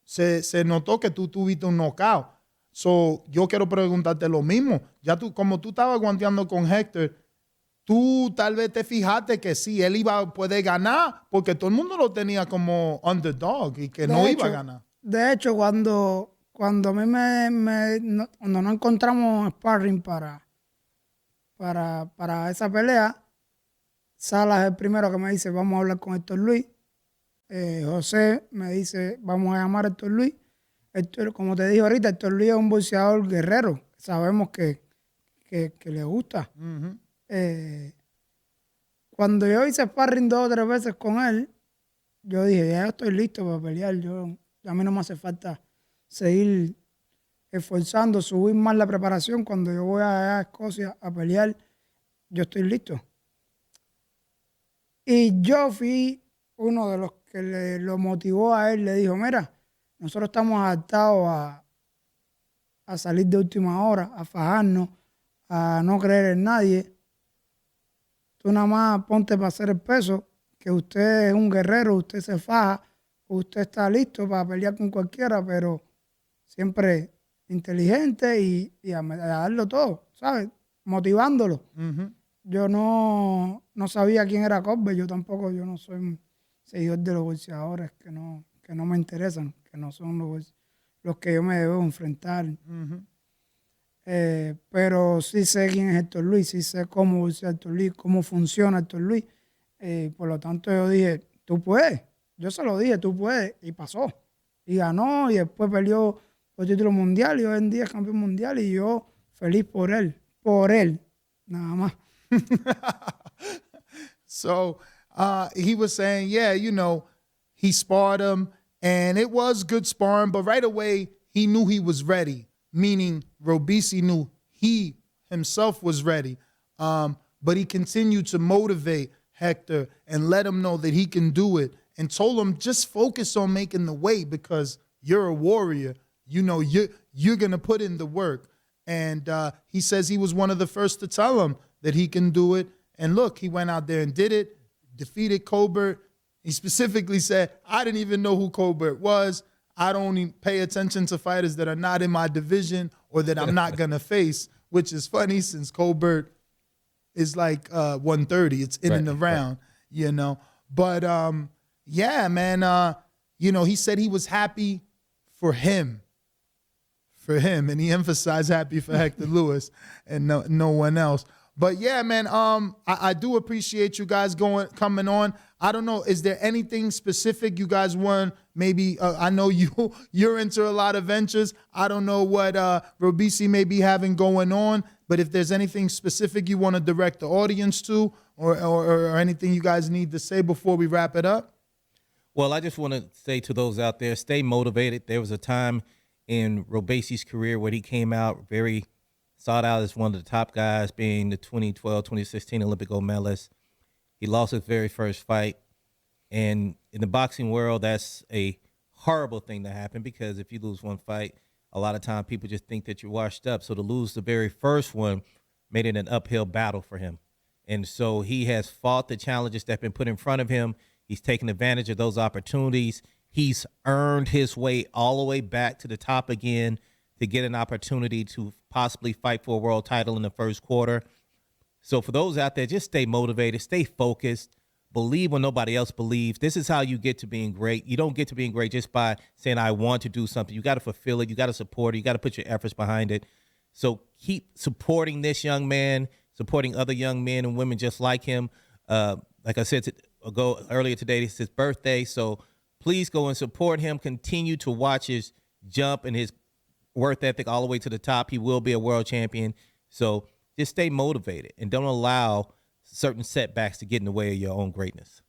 se notó que tú tuviste un knockout. So, yo quiero preguntarte lo mismo. Ya como tú estabas guanteando con Hector, tú tal vez te fijaste que sí, él iba a poder ganar porque todo el mundo lo tenía como underdog y que no iba a ganar. De hecho, cuando a mí cuando no encontramos sparring para esa pelea, Salas es el primero que me dice, vamos a hablar con Héctor Luis. José me dice, vamos a llamar a Héctor Luis. Héctor, como te dije ahorita, Héctor Luis es un boxeador guerrero. Sabemos que le gusta. Cuando yo hice sparring 2 o 3 veces con él, yo dije, ya estoy listo para pelear. A mí no me hace falta seguir esforzando, subir más la preparación. Cuando yo voy a Escocia a pelear, yo estoy listo. Y yo fui uno de los que lo motivó a él. Le dijo, mira, nosotros estamos adaptados a salir de última hora, a fajarnos, a no creer en nadie. Tú nada más ponte para hacer el peso, que usted es un guerrero, usted se faja, usted está listo para pelear con cualquiera, pero siempre inteligente y a darlo todo, ¿sabes? Motivándolo. Yo no sabía quién era Colbert, yo no soy un seguidor de los boxeadores que no me interesan, que no son los que yo me debo enfrentar. Pero sí sé quién es Héctor Luis, sí sé cómo boxea Héctor Luis, cómo funciona Héctor Luis. Por lo tanto yo dije, tú puedes. Yo se lo dije, tú puedes. Y pasó. Y ganó y después peleó por título mundial y hoy en día es campeón mundial y yo feliz por él, nada más. So he was saying, yeah, he sparred him And it was good sparring, but right away, he knew he was ready, meaning Robiesy knew he himself was ready. But he continued to motivate Hector and let him know that he can do it and told him just focus on making the weight because you're a warrior. You know, you're going to put in the work. And he says he was one of the first to tell him that he can do it. And look, he went out there and did it, defeated Colbert. He specifically said, I didn't even know who Colbert was. I don't even pay attention to fighters that are not in my division or that I'm not going to face, which is funny since Colbert is like 130. It's in and around, you know. But, yeah, man, you know, he said he was happy for him. And he emphasized happy for Hector Lewis and no one else. But yeah, man, I do appreciate you guys coming on. I don't know, is there anything specific you guys want? Maybe I know you're into a lot of ventures. I don't know what Robiesy may be having going on, but if there's anything specific you want to direct the audience to, or anything you guys need to say before we wrap it up. Well, I just want to say to those out there, stay motivated. There was a time in Robeisy's career where he came out very sought out as one of the top guys, being the 2012, 2016 Olympic gold medalist. He lost his very first fight. And in the boxing world, that's a horrible thing to happen because if you lose one fight, a lot of time people just think that you're washed up. So to lose the very first one made it an uphill battle for him. And so he has fought the challenges that have been put in front of him. He's taken advantage of those opportunities. He's earned his way all the way back to the top again to get an opportunity to possibly fight for a world title in the first quarter. So for those out there, just stay motivated, stay focused, believe when nobody else believes. This is how you get to being great. You don't get to being great just by saying, I want to do something. You got to fulfill it. You got to support it. You got to put your efforts behind it. So keep supporting this young man, supporting other young men and women just like him. Like I said earlier today, it's his birthday. So please go and support him. Continue to watch his jump and his work ethic all the way to the top. He will be a world champion. So just stay motivated and don't allow certain setbacks to get in the way of your own greatness.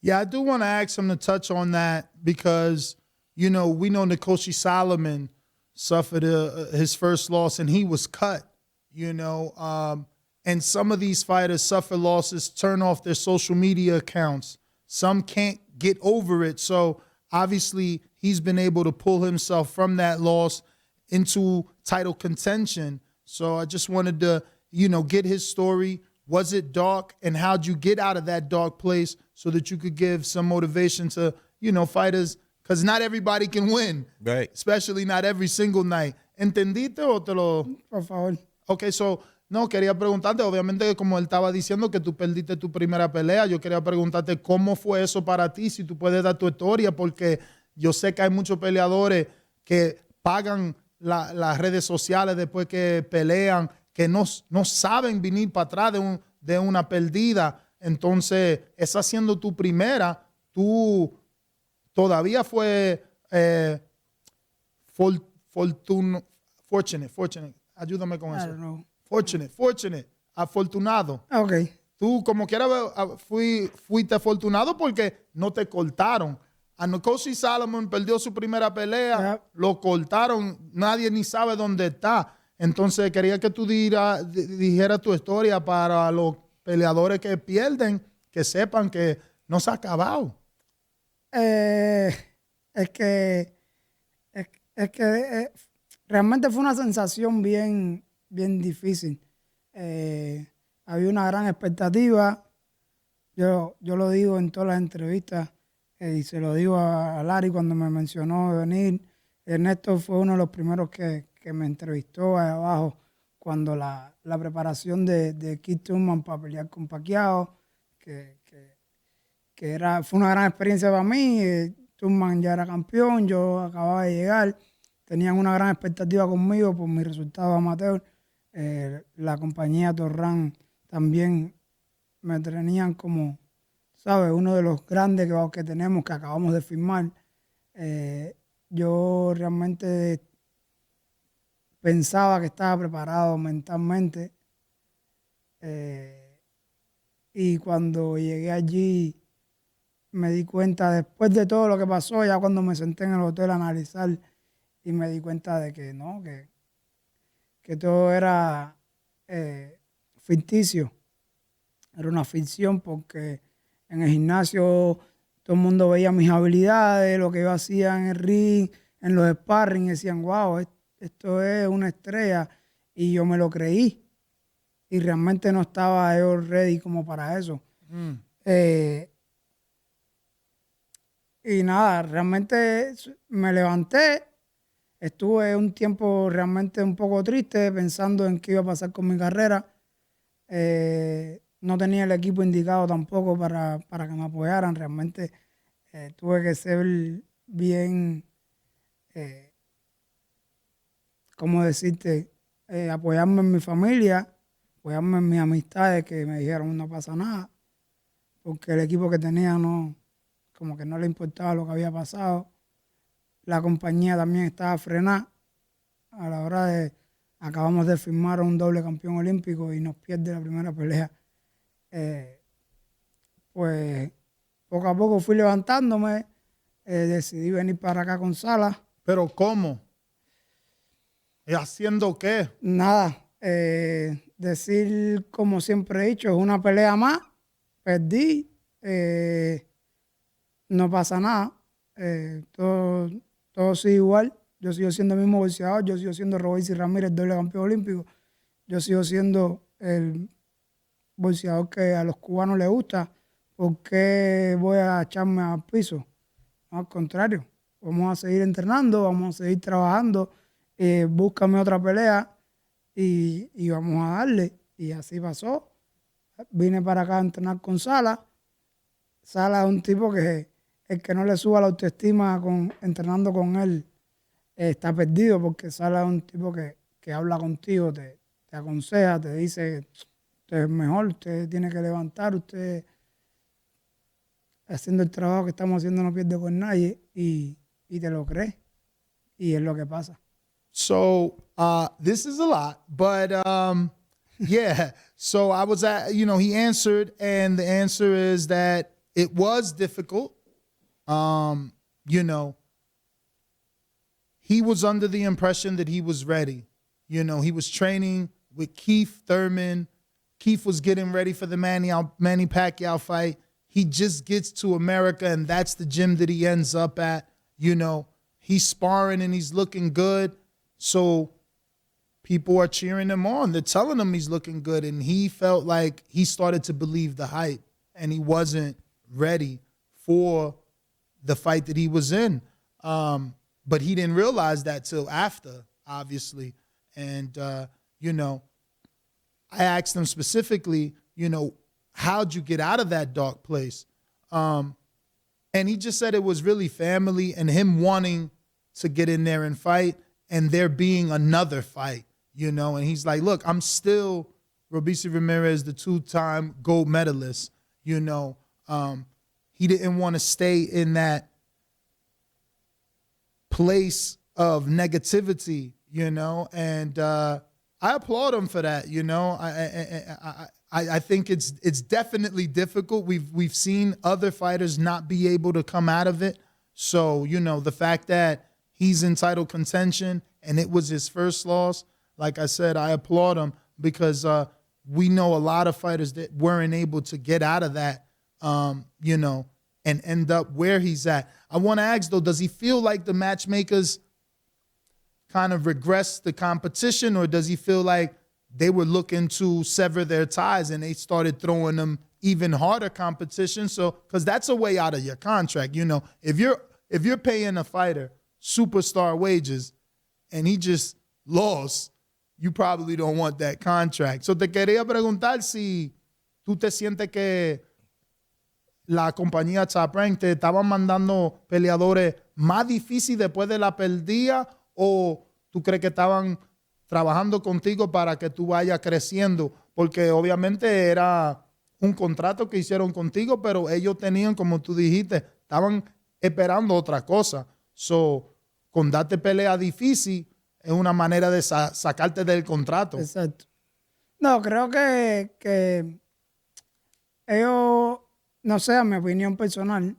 Yeah, I do want to ask him to touch on that because, you know, we know Nikoshi Solomon suffered his first loss and he was cut, you know, and some of these fighters suffer losses, turn off their social media accounts. Some can't get over it. So obviously he's been able to pull himself from that loss into title contention. So I just wanted to, you know, get his story. Was it dark? And how'd you get out of that dark place so that you could give some motivation to, you know, fighters? Because not everybody can win. Right. Especially not every single night. ¿Entendiste o te lo...? Por favor. Okay, so, no, quería preguntarte, obviamente, como él estaba diciendo que tú perdiste tu primera pelea, yo quería preguntarte cómo fue eso para ti, si tú puedes dar tu historia, porque yo sé que hay muchos peleadores que pagan las redes sociales después que pelean, que no saben venir para atrás de una perdida. Entonces, esa siendo tu primera, tú todavía fue fortunate. Ayúdame con eso. Fortunate, afortunado. Ok. Tú, como quiera, fuiste afortunado porque no te cortaron. A Nikoshi Solomon perdió su primera pelea, lo cortaron, nadie ni sabe dónde está. Entonces, quería que tú dijeras tu historia para los peleadores que pierden, que sepan que no se ha acabado. Es que realmente fue una sensación bien difícil. Había una gran expectativa. Yo lo digo en todas las entrevistas y se lo digo a Larry cuando me mencionó venir. Ernesto fue uno de los primeros que me entrevistó ahí abajo cuando la preparación de Keith Thurman para pelear con Pacquiao, fue una gran experiencia para mí. Thurman ya era campeón, yo acababa de llegar, tenían una gran expectativa conmigo por mi resultado amateur. La compañía Torran también me tenían como, ¿sabes? Uno de los grandes que tenemos, que acabamos de firmar. Yo realmente pensaba que estaba preparado mentalmente. Y cuando llegué allí, me di cuenta, después de todo lo que pasó, ya cuando me senté en el hotel a analizar, y me di cuenta de que no, que todo era ficticio, era una ficción, porque en el gimnasio todo el mundo veía mis habilidades, lo que yo hacía en el ring, en los sparring, y decían, wow, esto es una estrella, y yo me lo creí, y realmente no estaba yo ready como para eso. Y nada, realmente me levanté, estuve un tiempo realmente un poco triste pensando en qué iba a pasar con mi carrera. No tenía el equipo indicado tampoco para que me apoyaran. Realmente tuve que ser bien, ¿cómo decirte? Apoyarme en mi familia, apoyarme en mis amistades que me dijeron no pasa nada, porque el equipo que tenía no, como que no le importaba lo que había pasado. La compañía también estaba frenada a la hora de, acabamos de firmar a un doble campeón olímpico y nos pierde la primera pelea. Pues poco a poco fui levantándome, decidí venir para acá con Salas. ¿Pero cómo? ¿Y haciendo qué? Nada, decir como siempre he dicho, es una pelea más, perdí, no pasa nada, todo sigue igual, yo sigo siendo el mismo boxeador, yo sigo siendo Robiesy Ramirez, doble campeón olímpico, yo sigo siendo el boxeador que a los cubanos les gusta. ¿Por qué voy a echarme al piso? No, al contrario, vamos a seguir entrenando, vamos a seguir trabajando, búscame otra pelea y vamos a darle. Y así pasó. Vine para acá a entrenar con Sala. Sala es un tipo que el que no le suba la autoestima entrenando con él está perdido, porque Sala es un tipo que habla contigo, te aconseja, te dice, usted es mejor, usted tiene que levantar, usted haciendo el trabajo que estamos haciendo no pierde con nadie, y te lo crees, y es lo que pasa. So this is a lot, but yeah. So I was at, he answered, and the answer is that it was difficult. He was under the impression that he was ready. He was training with Keith Thurman. Keith was getting ready for the Manny Pacquiao fight. He just gets to America, and that's the gym that he ends up at. He's sparring and he's looking good. So people are cheering him on. They're telling him he's looking good. And he felt like he started to believe the hype, and he wasn't ready for the fight that he was in. But he didn't realize that till after, obviously. And, I asked him specifically, how'd you get out of that dark place? And he just said it was really family and him wanting to get in there and fight, and there being another fight, And he's like, look, I'm still Robiesy Ramirez, the 2-time gold medalist, He didn't want to stay in that place of negativity, and I applaud him for that. I think it's definitely difficult. We've seen other fighters not be able to come out of it. So, the fact that he's in title contention and it was his first loss, like I said, I applaud him, because we know a lot of fighters that weren't able to get out of that, and end up where he's at. I want to ask, though, does he feel like the matchmakers kind of regressed the competition, or does he feel like they were looking to sever their ties and they started throwing them even harder competition? So, because that's a way out of your contract. If you're paying a fighter superstar wages and he just lost, you probably don't want that contract. So te quería preguntar si tú te sientes que la compañía Top Rank te estaban mandando peleadores más difíciles después de la pérdida, o tú crees que estaban trabajando contigo para que tú vayas creciendo, porque obviamente era un contrato que hicieron contigo, pero ellos tenían, como tú dijiste, estaban esperando otra cosa. So, con darte pelea difícil es una manera de sacarte del contrato. Exacto. No, creo que ellos no sé, a mi opinión personal,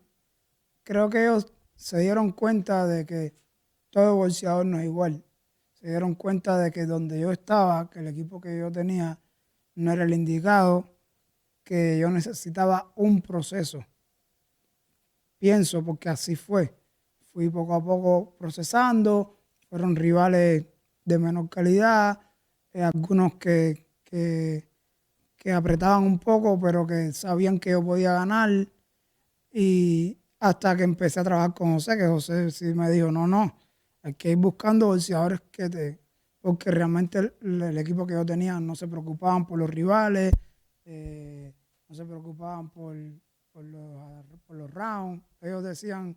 creo que ellos se dieron cuenta de que todo boxeador no es igual. Se dieron cuenta de que donde yo estaba, que el equipo que yo tenía no era el indicado, que yo necesitaba un proceso. Pienso, porque así fue. Fui poco a poco procesando, fueron rivales de menor calidad, algunos que apretaban un poco, pero que sabían que yo podía ganar. Y hasta que empecé a trabajar con José, que José sí me dijo, no, hay que ir buscando boxeadores porque realmente el equipo que yo tenía no se preocupaban por los rivales, no se preocupaban por los rounds. Ellos decían,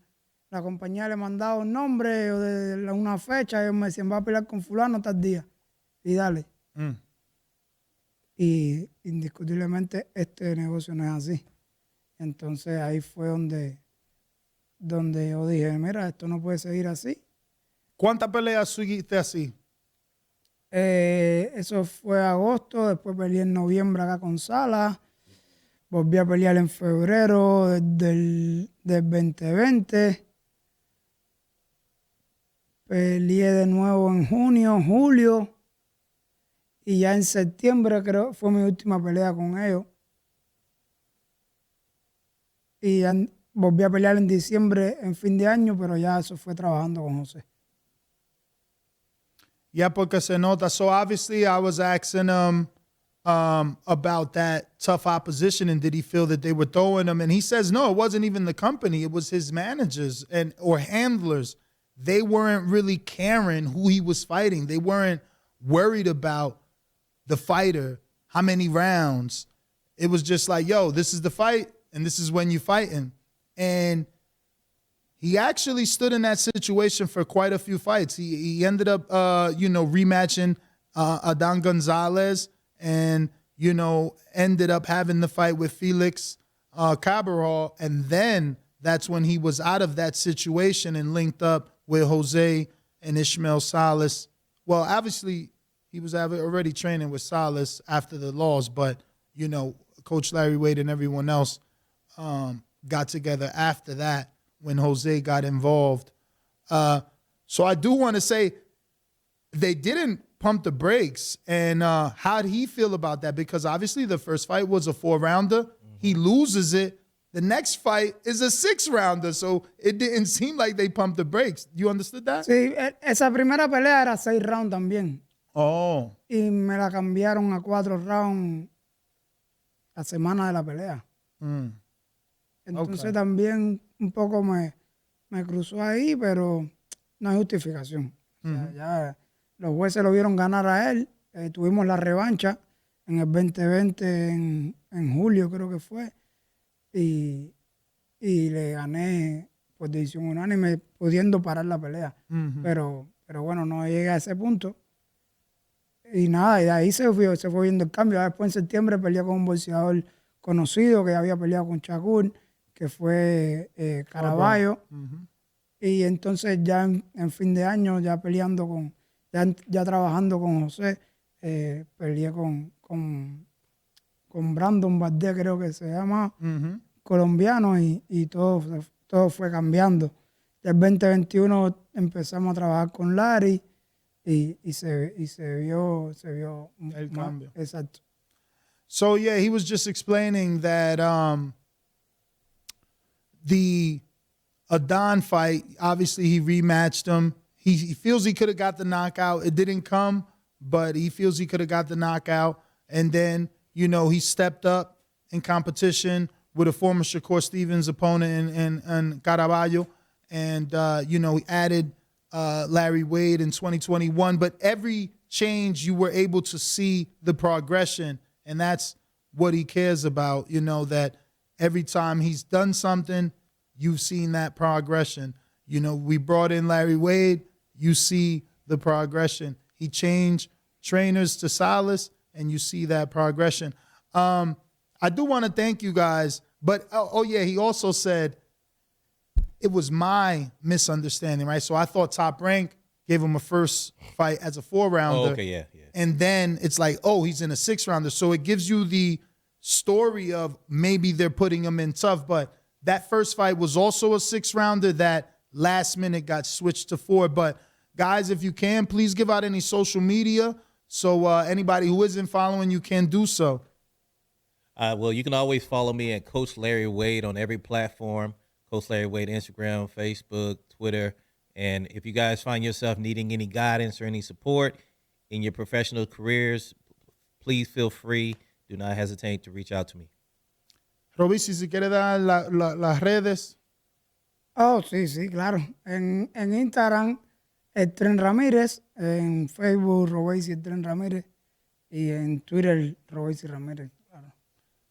la compañía le mandaba un nombre o de una fecha, ellos me decían, va a pelear con fulano tal día, y dale. Y indiscutiblemente este negocio no es así. Entonces ahí fue donde yo dije, mira, esto no puede seguir así. ¿Cuántas peleas seguiste así? Eso fue agosto, después peleé en noviembre acá con Salas, volví a pelear en febrero del 2020, peleé de nuevo en junio, julio, y ya en septiembre creo fue mi última pelea con ellos. Y ya volví a pelear en diciembre, en fin de año, pero ya eso fue trabajando con José. Yeah, porque se nota. So obviously I was asking him about that tough opposition and did he feel that they were throwing him? And he says, no, it wasn't even the company. It was his managers or handlers. They weren't really caring who he was fighting. They weren't worried about the fighter, how many rounds. It was just like, yo, this is the fight and this is when you're fighting. And he actually stood in that situation for quite a few fights. He ended up, rematching Adán Gonzalez and, ended up having the fight with Felix Cabral. And then that's when he was out of that situation and linked up with Jose and Ishmael Salas. Well, obviously, he was already training with Salas after the loss, but, Coach Larry Wade and everyone else got together after that when Jose got involved. So I do want to say they didn't pump the brakes. And how did he feel about that? Because obviously the first fight was a 4-rounder. Mm-hmm. He loses it. The next fight is a 6-rounder. So it didn't seem like they pumped the brakes. You understood that? Sí, esa primera pelea era 6 rounds también. Oh. Y me la cambiaron a 4 rounds la semana de la pelea. Entonces también un poco me cruzó ahí, pero no hay justificación. O sea, ya los jueces lo vieron ganar a él. Tuvimos la revancha en el 2020, en julio creo que fue, y le gané por decisión unánime, pudiendo parar la pelea. Pero bueno, no llegué a ese punto. Y nada, y de ahí se fue viendo el cambio. Después en septiembre peleé con un boxeador conocido que había peleado con Shakur, que fue Caraballo. Y entonces ya en fin de año, ya peleando ya trabajando con José, peleé con Brandon Valdés, creo que se llama, colombiano, y todo fue cambiando. Del 2021 empezamos a trabajar con Larry y se vio el cambio. Exacto. So yeah, he was just explaining that the Adán fight, obviously he rematched him. He feels he could have got the knockout. It didn't come, but he feels he could have got the knockout. And then, he stepped up in competition with a former Shakur Stevens opponent in Caraballo. And, he added Larry Wade in 2021. But every change, you were able to see the progression. And that's what he cares about, that every time he's done something, you've seen that progression. We brought in Larry Wade. You see the progression. He changed trainers to Salas, and you see that progression. I do want to thank you guys. But, he also said it was my misunderstanding, right? So I thought Top Rank gave him a first fight as a 4-rounder. Oh, okay, yeah. And then it's like, he's in a 6-rounder. So it gives you the story of maybe they're putting him in tough. But that first fight was also a 6-rounder that last minute got switched to 4. But guys, if you can, please give out any social media so anybody who isn't following you can do so. Well, you can always follow me at Coach Larry Wade on every platform. Coach Larry Wade, Instagram, Facebook, Twitter. And if you guys find yourself needing any guidance or any support in your professional careers, please feel free. Do not hesitate to reach out to me. Robiesy, si quiere dar las redes. Oh, sí, sí, claro. En Instagram, el Tren Ramírez. En Facebook, Robeisy'S, el Tren Ramírez. Y en Twitter, Robiesy Ramirez. Claro.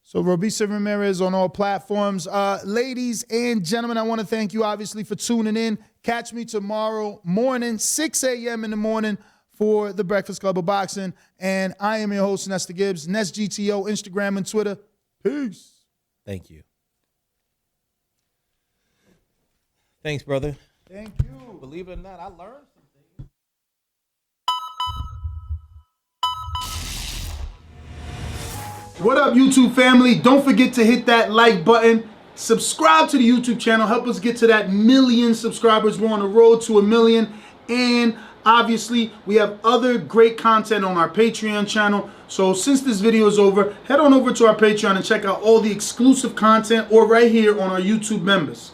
So Robiesy Ramirez on all platforms. Ladies and gentlemen, I want to thank you obviously for tuning in. Catch me tomorrow morning, 6 a.m. in the morning for the Breakfast Club of Boxing. And I am your host, Nesta Gibbs. Nest GTO, Instagram and Twitter. Peace. Thank you. Thanks, brother. Thank you. Believe it or not, I learned something. What up, YouTube family? Don't forget to hit that like button. Subscribe to the YouTube channel. Help us get to that 1 million subscribers. We're on the road to 1 million. And obviously, we have other great content on our Patreon channel. So since this video is over, head on over to our Patreon and check out all the exclusive content or right here on our YouTube members.